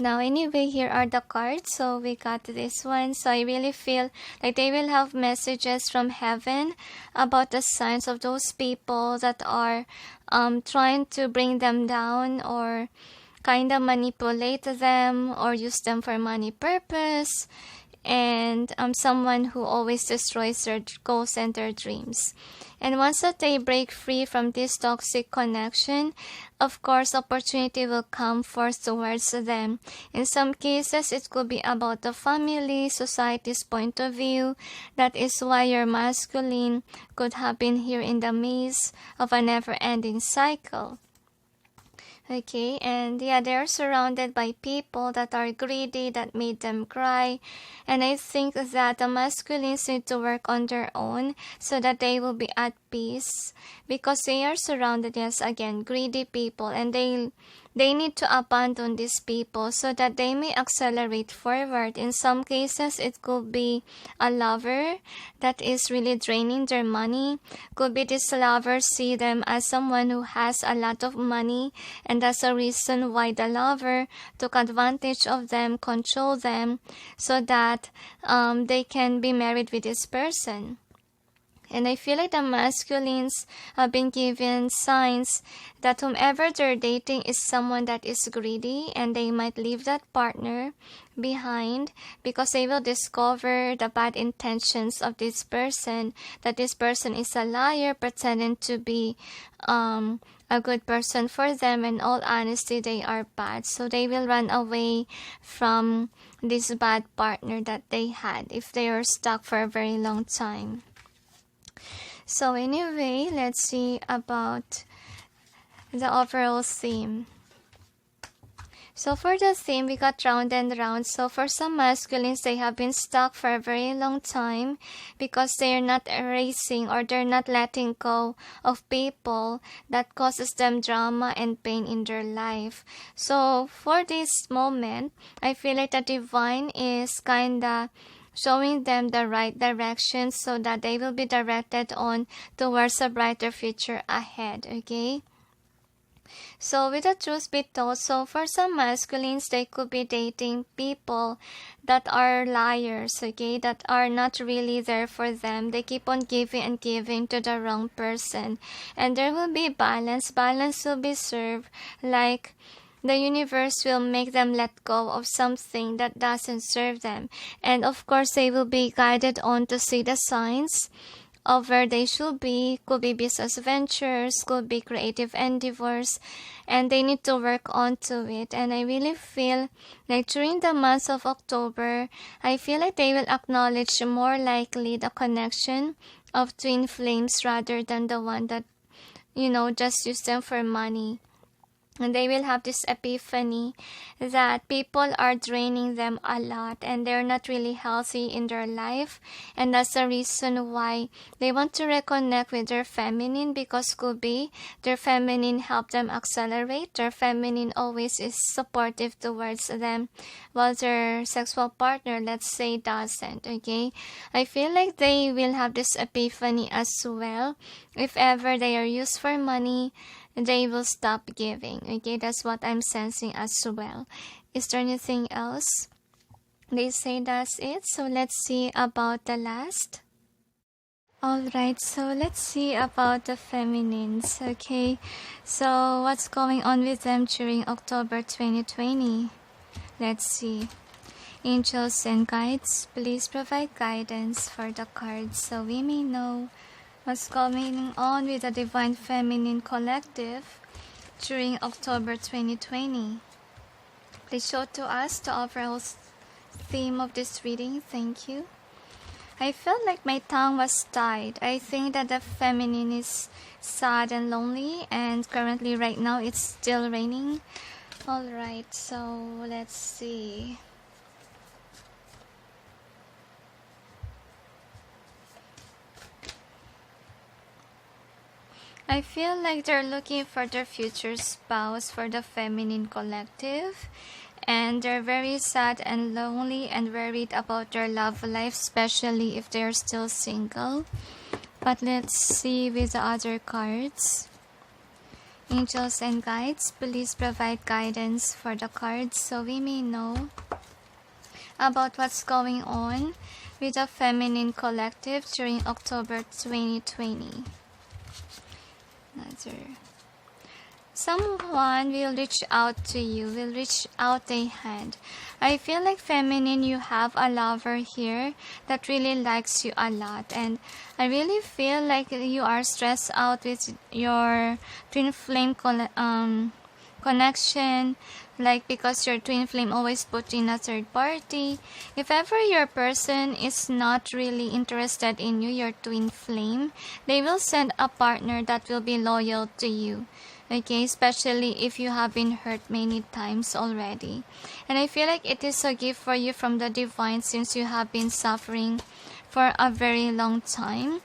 Now anyway, here are the cards. So we got this one. So I really feel like they will have messages from heaven about the signs of those people that are trying to bring them down or kind of manipulate them or use them for money purpose. and someone who always destroys their goals and their dreams. And once that they break free from this toxic connection, of course, opportunity will come forth towards them. In some cases, it could be about the family, society's point of view. That is why your masculine could have been here in the maze of a never-ending cycle. Okay, and yeah, they're surrounded by people that are greedy, that made them cry. And I think that the masculines need to work on their own so that they will be at peace, because they are surrounded, yes, again, greedy people, and they need to abandon these people so that they may accelerate forward. In some cases, it could be a lover that is really draining their money. Could be this lover see them as someone who has a lot of money, and that's a reason why the lover took advantage of them, control them, so that they can be married with this person. And I feel like the masculines have been given signs that whomever they're dating is someone that is greedy, and they might leave that partner behind because they will discover the bad intentions of this person, that this person is a liar pretending to be a good person for them. In all honesty, they are bad. So they will run away from this bad partner that they had if they are stuck for a very long time. So anyway, let's see about the overall theme. So for the theme, we got round and round. So for some masculines, they have been stuck for a very long time because they are not erasing, or they're not letting go of people that causes them drama and pain in their life. So for this moment, I feel like the divine is kinda showing them the right direction so that they will be directed on towards a brighter future ahead. Okay, so with the truth be told, so for some masculines, they could be dating people that are liars, okay, that are not really there for them. They keep on giving and giving to the wrong person, and there will be balance will be served, like the universe will make them let go of something that doesn't serve them. And of course, they will be guided on to see the signs of where they should be. Could be business ventures, could be creative endeavors, and they need to work on to it. And I really feel like during the month of October, I feel like they will acknowledge more likely the connection of twin flames rather than the one that, just use them for money. And they will have this epiphany that people are draining them a lot and they're not really healthy in their life. And that's the reason why they want to reconnect with their feminine, because could be their feminine help them accelerate. Their feminine always is supportive towards them, while their sexual partner, let's say, doesn't. Okay, I feel like they will have this epiphany as well. If ever they are used for money, they will stop giving. Okay, that's what I'm sensing as well. Is there anything else? They say that's it. So let's see about the last. Alright, so let's see about the feminines. Okay, so what's going on with them during October 2020? Let's see. Angels and guides, please provide guidance for the cards so we may know what's going on with the Divine Feminine Collective during October 2020. Please show to us the overall theme of this reading. Thank you. I felt like my tongue was tied. I think that the feminine is sad and lonely, and currently right now it's still raining. Alright, so let's see. I feel like they're looking for their future spouse for the feminine collective, and they're very sad and lonely and worried about their love life, especially if they're still single. But let's see with the other cards. Angels and guides, please provide guidance for the cards so we may know about what's going on with the feminine collective during October 2020. Someone will reach out to you, will reach out a hand. I feel like feminine, you have a lover here that really likes you a lot. And I really feel like you are stressed out with your twin flame connection, like because your twin flame always put in a third party. If ever your person is not really interested in you, your twin flame, they will send a partner that will be loyal to you. Okay, especially if you have been hurt many times already. And I feel like it is a gift for you from the divine, since you have been suffering for a very long time.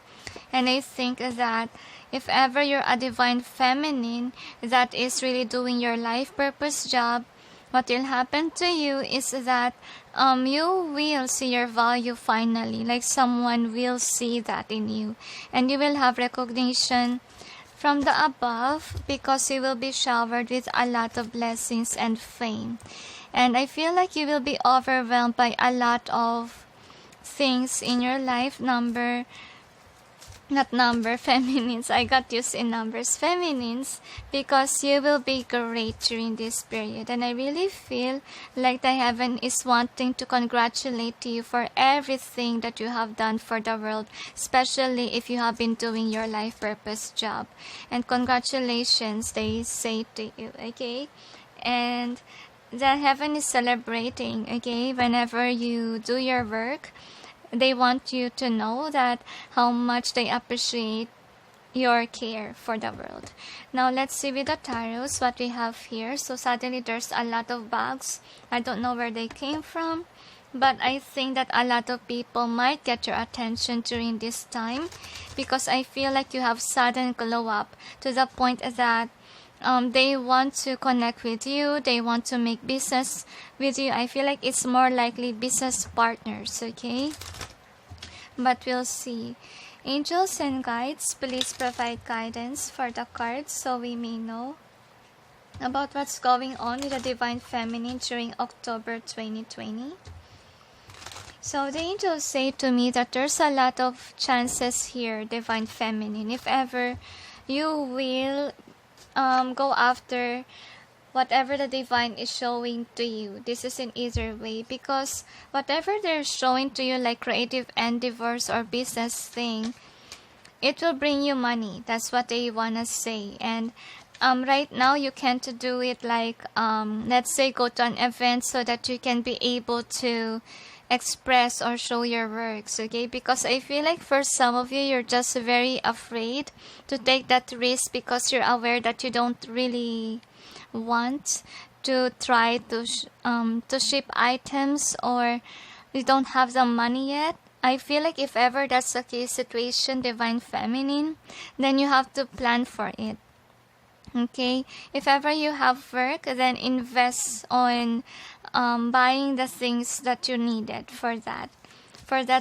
And I think that if ever you're a divine feminine that is really doing your life purpose job, what will happen to you is that you will see your value finally. Like someone will see that in you. And you will have recognition from the above, because you will be showered with a lot of blessings and fame. And I feel like you will be overwhelmed by a lot of things in your life. Feminines. I got used in numbers, feminines, because you will be great during this period. And I really feel like the heaven is wanting to congratulate you for everything that you have done for the world, especially if you have been doing your life purpose job. And congratulations, they say to you, okay? And the heaven is celebrating, okay? Whenever you do your work, they want you to know that how much they appreciate your care for the world. Now let's see with the tarots what we have here. So suddenly there's a lot of bags. I don't know where they came from, but I think that a lot of people might get your attention during this time, because I feel like you have sudden glow up to the point that they want to connect with you, they want to make business with you. I feel like it's more likely business partners, okay? But we'll see. Angels and guides, please provide guidance for the cards so we may know about what's going on with the divine feminine during October 2020. So the angels say to me that there's a lot of chances here, divine feminine, if ever you will go after whatever the divine is showing to you. This is in either way, because whatever they're showing to you, like creative endeavors or business thing, it will bring you money. That's what they wanna say. And right now you can't do it like let's say go to an event so that you can be able to express or show your works, okay? Because I feel like for some of you, you're just very afraid to take that risk, because you're aware that you don't really want to try to ship items, or you don't have the money yet. I feel like if ever that's the case situation, divine feminine, then you have to plan for it. Okay, if ever you have work, then invest on buying the things that you needed for that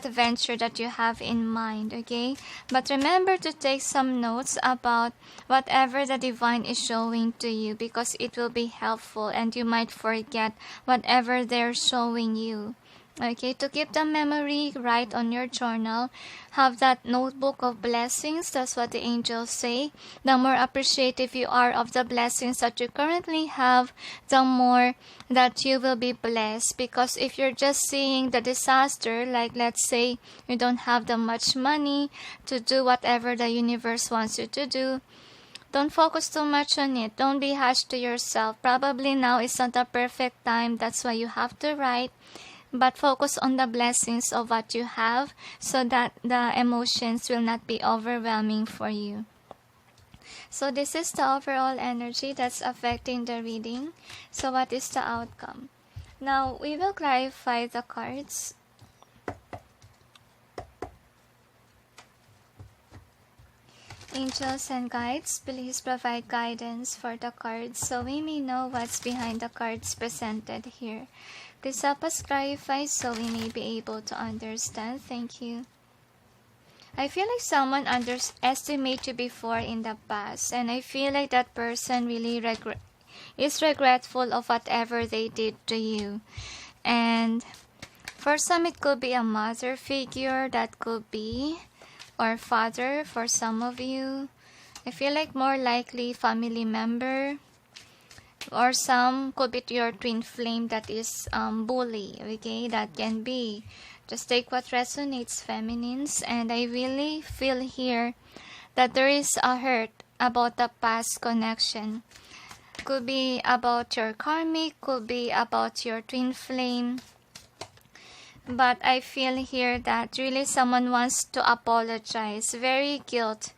venture that you have in mind, okay? But remember to take some notes about whatever the divine is showing to you, because it will be helpful and you might forget whatever they're showing you. Okay, to keep the memory right on your journal, have that notebook of blessings. That's what the angels say. The more appreciative you are of the blessings that you currently have, the more that you will be blessed. Because if you're just seeing the disaster, like let's say you don't have that much money to do whatever the universe wants you to do, don't focus too much on it. Don't be harsh to yourself. Probably now is not the perfect time. That's why you have to write. But focus on the blessings of what you have, so that the emotions will not be overwhelming for you. So this is the overall energy that's affecting the reading. So what is the outcome? Now we will clarify the cards. Angels and guides, please provide guidance for the cards so we may know what's behind the cards presented here. Please help us clarify so we may be able to understand. Thank you. I feel like someone underestimated you before in the past, and I feel like that person really is regretful of whatever they did to you. And for some, it could be a mother figure, that could be, or father for some of you. I feel like more likely family member, or some could be your twin flame that is bully. Okay, that can be. Just take what resonates, feminines. And I really feel here that there is a hurt about the past connection. Could be about your karmic, could be about your twin flame. But I feel here that really someone wants to apologize. Very guilt,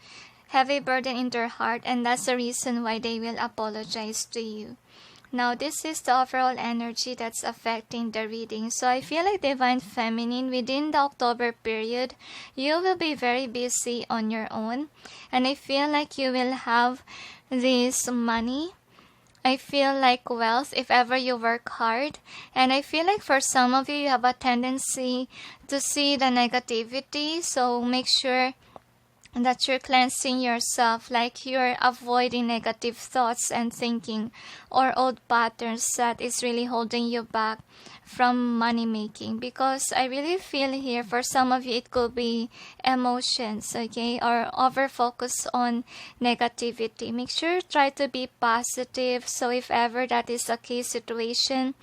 heavy burden in their heart, and that's the reason why they will apologize to you. Now, this is the overall energy that's affecting the reading. So I feel like Divine Feminine, within the October period, you will be very busy on your own. And I feel like you will have this money. I feel like wealth if ever you work hard. And I feel like for some of you, you have a tendency to see the negativity. So make sure that you're cleansing yourself, like you're avoiding negative thoughts and thinking or old patterns that is really holding you back from money making. Because I really feel here for some of you it could be emotions, okay, or over focus on negativity. Make sure try to be positive. So if ever that is a case situation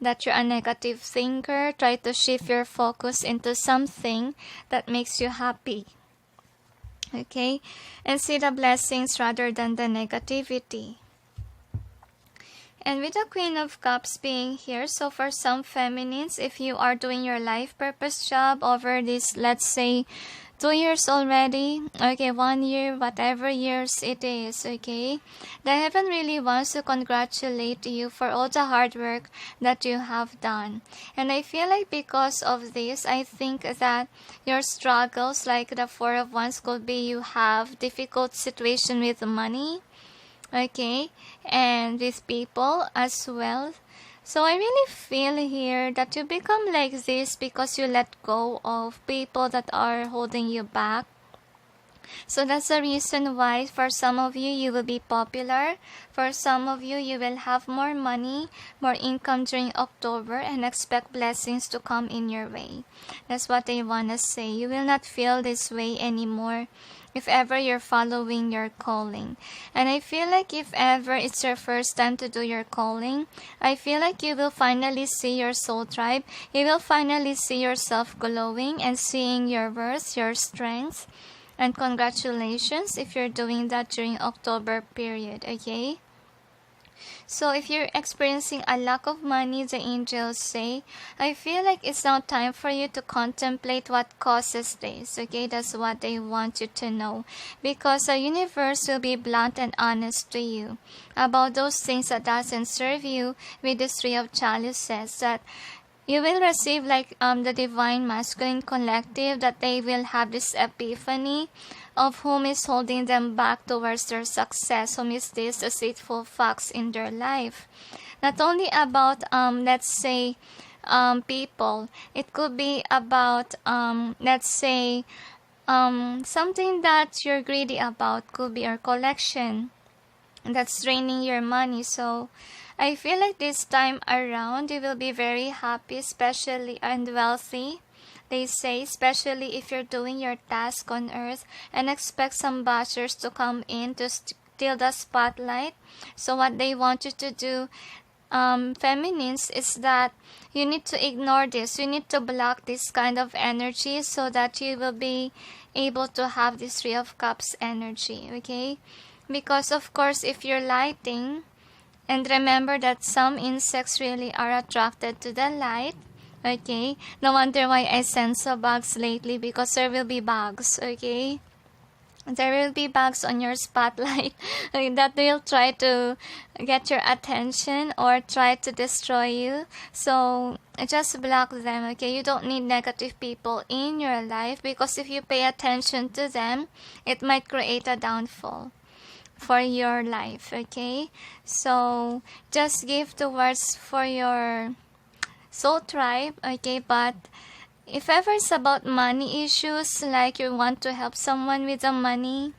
that you're a negative thinker, try to shift your focus into something that makes you happy. Okay, and see the blessings rather than the negativity. And with the Queen of Cups being here, so for some feminines, if you are doing your life purpose job over this, let's say 2 years already, okay, 1 year, whatever years it is, okay, the heaven really wants to congratulate you for all the hard work that you have done. And I feel like because of this, I think that your struggles, like the Four of Wands, could be you have difficult situation with money, okay, and with people as well. So I really feel here that you become like this because you let go of people that are holding you back. So that's the reason why for some of you, you will be popular. For some of you, you will have more money, more income during October, and expect blessings to come in your way. That's what I want to say. You will not feel this way anymore if ever you're following your calling. And I feel like if ever it's your first time to do your calling, I feel like you will finally see your soul tribe. You will finally see yourself glowing and seeing your worth, your strength. And congratulations if you're doing that during October period, okay? So if you're experiencing a lack of money, the angels say, I feel like it's now time for you to contemplate what causes this, okay? That's what they want you to know. Because the universe will be blunt and honest to you about those things that doesn't serve you with the Three of Chalices, that you will receive like the Divine Masculine Collective, that they will have this epiphany of whom is holding them back towards their success, whom is this deceitful fox in their life. Not only about, let's say, people. It could be about, let's say, something that you're greedy about. Could be your collection that's draining your money. So I feel like this time around, you will be very happy, especially and wealthy. They say, especially if you're doing your task on earth, and expect some bashers to come in to steal the spotlight. So what they want you to do, feminines, is that you need to ignore this. You need to block this kind of energy so that you will be able to have this Three of Cups energy, okay? Because of course, if you're lighting, and remember that some insects really are attracted to the light. Okay, no wonder why I sense bugs lately, because there will be bugs, okay? There will be bugs on your spotlight that will try to get your attention or try to destroy you. So just block them, okay? You don't need negative people in your life, because if you pay attention to them, it might create a downfall for your life, okay? So just give towards for your soul tribe, okay? But if ever it's about money issues, like you want to help someone with the money,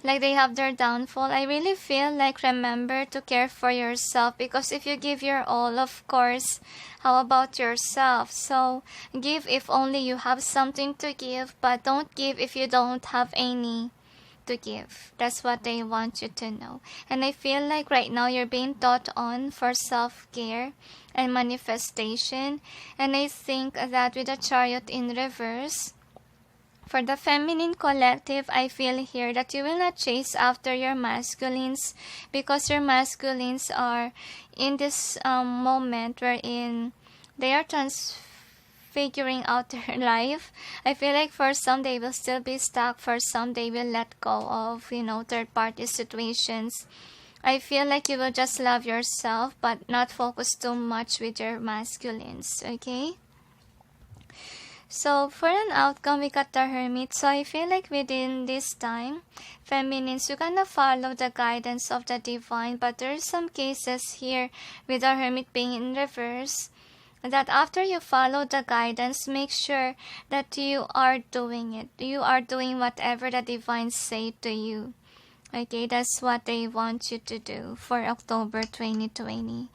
like they have their downfall, I really feel like remember to care for yourself, because if you give your all, of course, how about yourself? So give if only you have something to give, but don't give if you don't have any to give. That's what they want you to know. And I feel like right now you're being taught on for self-care and manifestation. And I think that with the Chariot in reverse, for the feminine collective, I feel here that you will not chase after your masculines, because your masculines are in this moment wherein they are figuring out their life. I feel like for some they will still be stuck, for some they will let go of, third party situations. I feel like you will just love yourself but not focus too much with your masculines, okay? So for an outcome, we got the Hermit. So I feel like within this time, feminines, you're gonna follow the guidance of the divine. But there are some cases here with the Hermit being in reverse, that after you follow the guidance, make sure that you are doing it. You are doing whatever the divine say to you. Okay, that's what they want you to do for October 2020.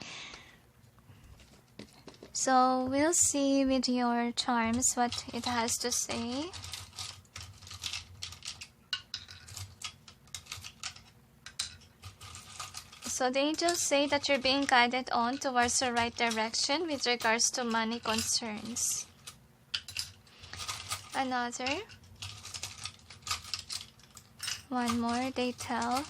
So we'll see with your charms what it has to say. So the angels say that you're being guided on towards the right direction with regards to money concerns. Another. One more, they tell.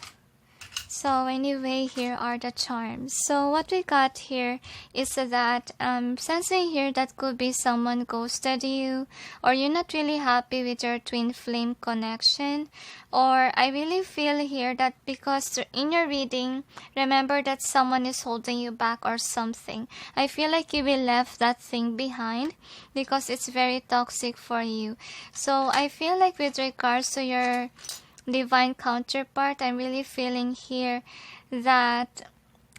So anyway, here are the charms. So what we got here is that sensing here that could be someone ghosted you, or you're not really happy with your twin flame connection, or I really feel here that because in your reading, remember that someone is holding you back or something. I feel like you will left that thing behind because it's very toxic for you. So I feel like with regards to your divine counterpart, I'm really feeling here that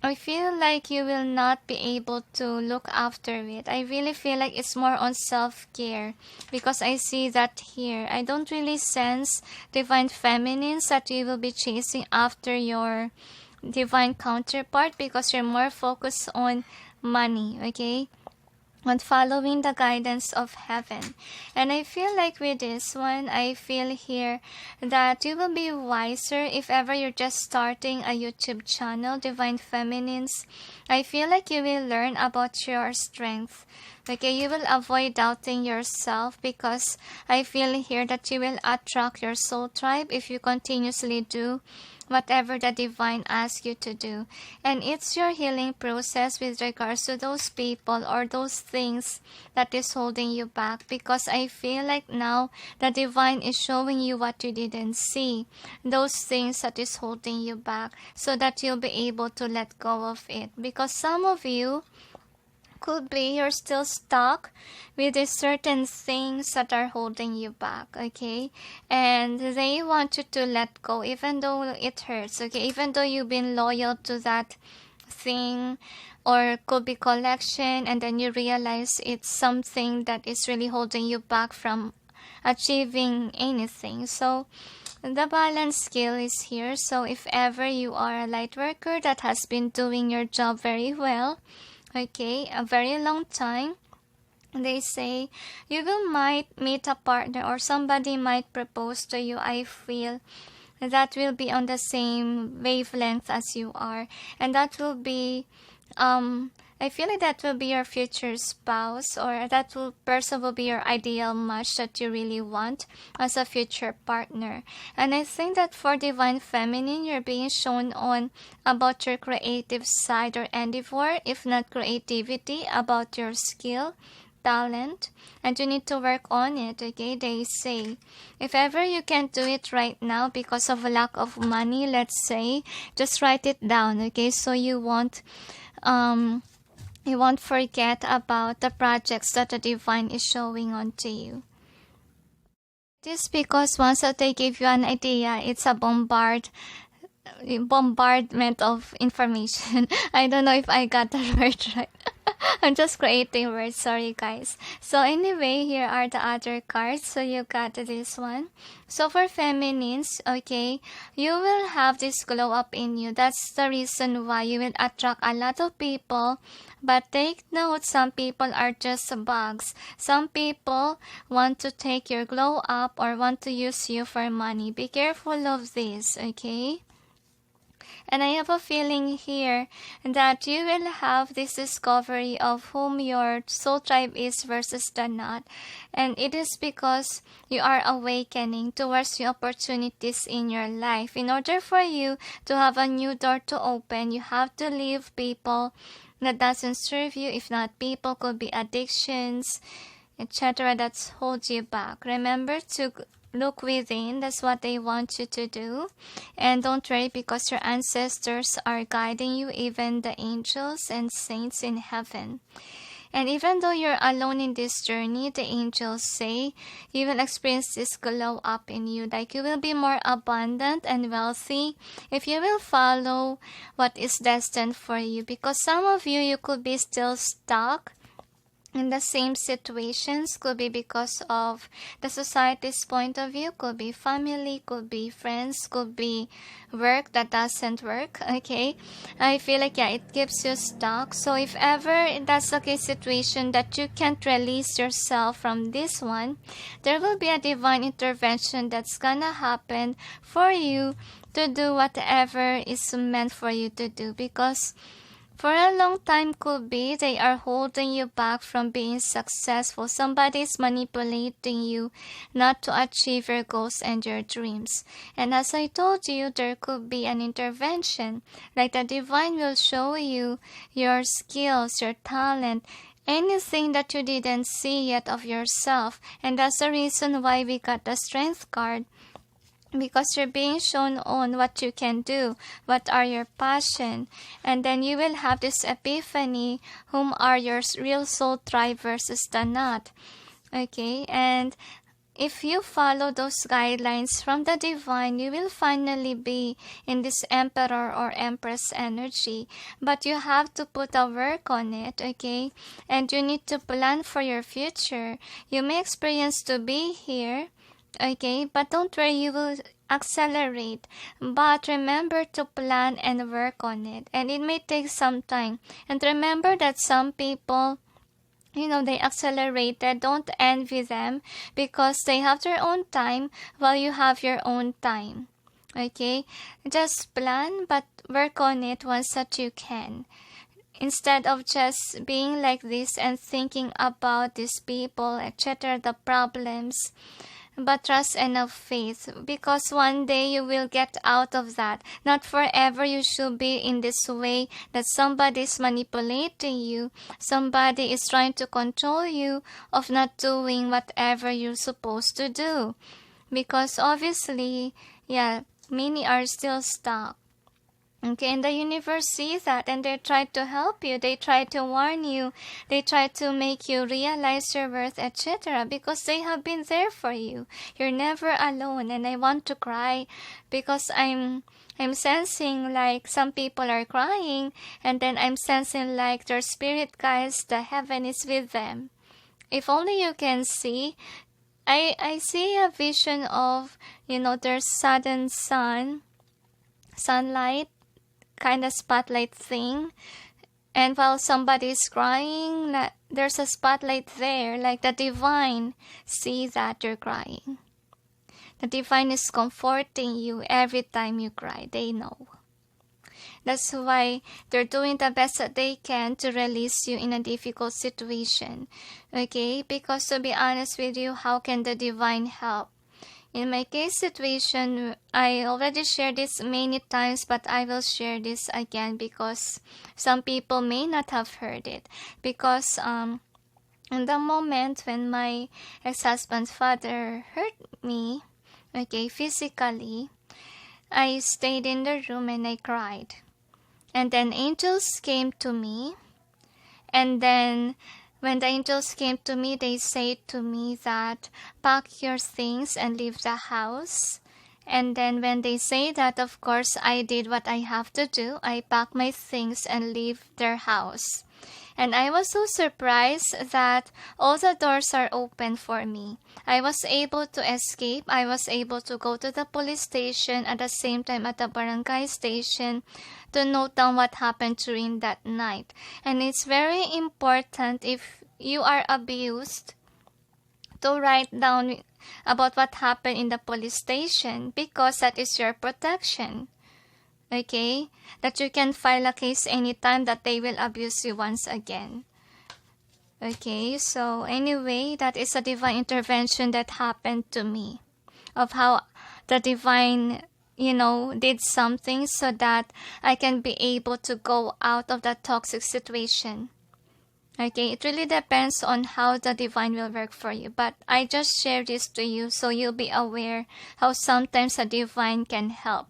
I feel like you will not be able to look after it. I really feel like it's more on self-care, because I see that here. I don't really sense divine feminines that you will be chasing after your divine counterpart, because you're more focused on money, okay? On following the guidance of heaven. And I feel like with this one, I feel here that you will be wiser if ever you're just starting a YouTube channel, Divine Feminines. I feel like you will learn about your strength. Okay, you will avoid doubting yourself, because I feel here that you will attract your soul tribe if you continuously do whatever the divine asks you to do. And it's your healing process with regards to those people or those things that is holding you back, because I feel like now the divine is showing you what you didn't see, those things that is holding you back, so that you'll be able to let go of it. Because some of you could be you're still stuck with these certain things that are holding you back, okay? And they want you to let go, even though it hurts, okay? Even though you've been loyal to that thing, or could be collection, and then you realize it's something that is really holding you back from achieving anything. So the balance scale is here. So if ever you are a light worker that has been doing your job very well, okay, a very long time, they say you will might meet a partner, or somebody might propose to you. I feel that will be on the same wavelength as you are, and that will be I feel like that will be your future spouse, or that person will be your ideal match that you really want as a future partner. And I think that for Divine Feminine, you're being shown on about your creative side or endeavor, if not creativity, about your skill, talent, and you need to work on it, okay? They say if ever you can't do it right now because of a lack of money, let's say, just write it down, okay? So you won't forget about the projects that the divine is showing on to you. This because once that they give you an idea, it's a bombardment of information. I don't know if I got the word right. I'm just creating words, sorry guys. So anyway, here are the other cards. So you got this one. So for feminines, okay, you will have this glow up in you. That's the reason why you will attract a lot of people But take note, some people are just bugs. Some people want to take your glow up or want to use you for money. Be careful of this, okay? And I have a feeling here that you will have this discovery of whom your soul tribe is versus the not. And it is because you are awakening towards the opportunities in your life. In order for you to have a new door to open, you have to leave people that doesn't serve you. If not, people could be addictions, etc. that hold you back. Remember to look within. That's what they want you to do. And don't worry, because your ancestors are guiding you, even the angels and saints in heaven. And even though you're alone in this journey, the angels say you will experience this glow up in you. Like you will be more abundant and wealthy if you will follow what is destined for you. Because some of you, you could be still stuck in the same situations. Could be because of the society's point of view, could be family, could be friends, could be work that doesn't work, okay? I feel like, yeah, it keeps you stuck. So if ever that's like a situation that you can't release yourself from this one, there will be a divine intervention that's gonna happen for you to do whatever is meant for you to do. Because for a long time, could be they are holding you back from being successful. Somebody is manipulating you not to achieve your goals and your dreams. And as I told you, there could be an intervention. Like the divine will show you your skills, your talent, anything that you didn't see yet of yourself. And that's the reason why we got the strength card. Because you're being shown on what you can do, what are your passion, and then you will have this epiphany, whom are your real soul tribe versus the not, okay? And if you follow those guidelines from the divine, you will finally be in this emperor or empress energy. But you have to put a work on it, okay? And you need to plan for your future. You may experience to be here, okay, but don't worry, you will accelerate. But remember to plan and work on it. And it may take some time. And remember that some people, they accelerated. Don't envy them, because they have their own time while you have your own time. Okay? Just plan, but work on it once that you can. Instead of just being like this and thinking about these people, etc., the problems, but trust and have faith, because one day you will get out of that. Not forever you should be in this way that somebody is manipulating you, somebody is trying to control you of not doing whatever you're supposed to do. Because obviously, many are still stuck. Okay, and the universe sees that, and they try to help you, they try to warn you, they try to make you realize your worth, etc., because they have been there for you. You're never alone. And I want to cry because I'm sensing like some people are crying, and then I'm sensing like their spirit guides, the heaven is with them. If only you can see. I see a vision of, there's sudden sunlight, kind of spotlight thing, and while somebody is crying, there's a spotlight there, like the divine see that you're crying. The divine is comforting you every time you cry. They know. That's why they're doing the best that they can to release you in a difficult situation. Okay? Because to be honest with you, how can the divine help? In my case situation, I already shared this many times, but I will share this again because some people may not have heard it. Because in the moment when my ex-husband's father hurt me, physically, I stayed in the room and I cried. And then angels came to me, and then when the angels came to me, they said to me that, pack your things and leave the house. And then when they say that, of course, I did what I have to do. I packed my things and leave their house. And I was so surprised that all the doors are open for me. I was able to escape. I was able to go to the police station at the same time at the barangay station to note down what happened during that night. And it's very important if you are abused to write down about what happened in the police station, because that is your protection. Okay? That you can file a case anytime that they will abuse you once again. Okay, so anyway, that is a divine intervention that happened to me. Of how the divine, did something so that I can be able to go out of that toxic situation. Okay, it really depends on how the divine will work for you. But I just share this to you so you'll be aware how sometimes the divine can help.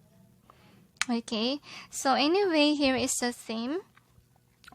Okay, so anyway, here is the theme.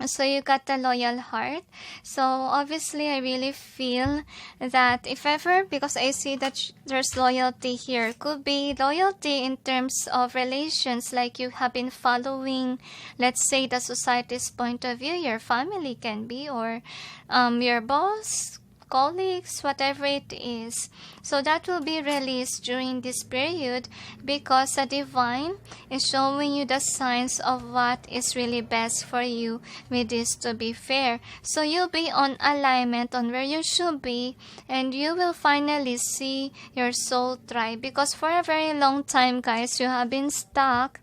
So you got the loyal heart. So obviously I really feel that if ever, because I see that there's loyalty here, could be loyalty in terms of relations, like you have been following, let's say, the society's point of view. Your family can be, or your boss, colleagues, whatever it is. So that will be released during this period, because the divine is showing you the signs of what is really best for you with this to be fair. So you'll be on alignment on where you should be, and you will finally see your soul thrive, because for a very long time, guys, you have been stuck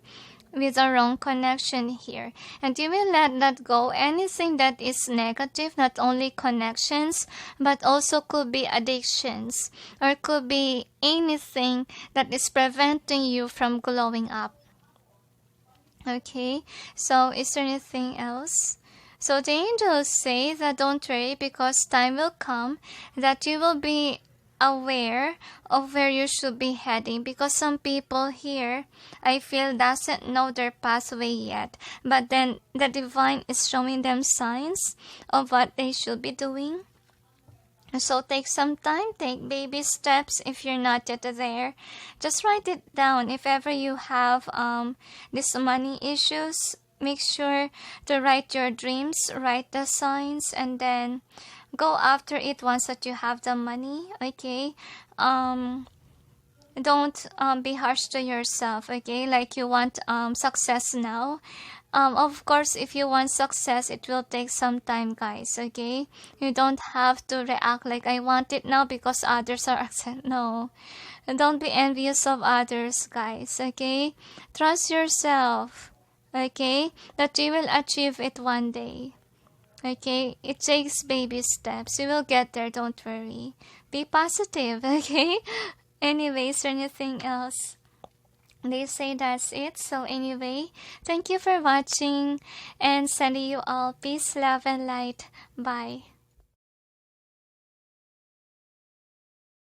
with a wrong connection here, and you will let that go. Anything that is negative, not only connections but also could be addictions, or could be anything that is preventing you from glowing up. Okay, so is there anything else? So the angels say that don't worry, because time will come that you will be aware of where you should be heading, because some people here, I feel, doesn't know their pathway yet, but then the divine is showing them signs of what they should be doing. So take some time, take baby steps. If you're not yet there, just write it down. If ever you have these money issues, make sure to write your dreams, write the signs, and then go after it once that you have the money. Okay, don't be harsh to yourself. Okay, like you want success now. Of course, if you want success, it will take some time, guys. Okay, you don't have to react like I want it now because others are accept. No, don't be envious of others, guys. Okay, trust yourself. Okay, that you will achieve it one day. Okay, it takes baby steps. You will get there, don't worry. Be positive, okay? Anyways, anything else? They say that's it. So anyway, thank you for watching, and sending you all peace, love, and light. Bye.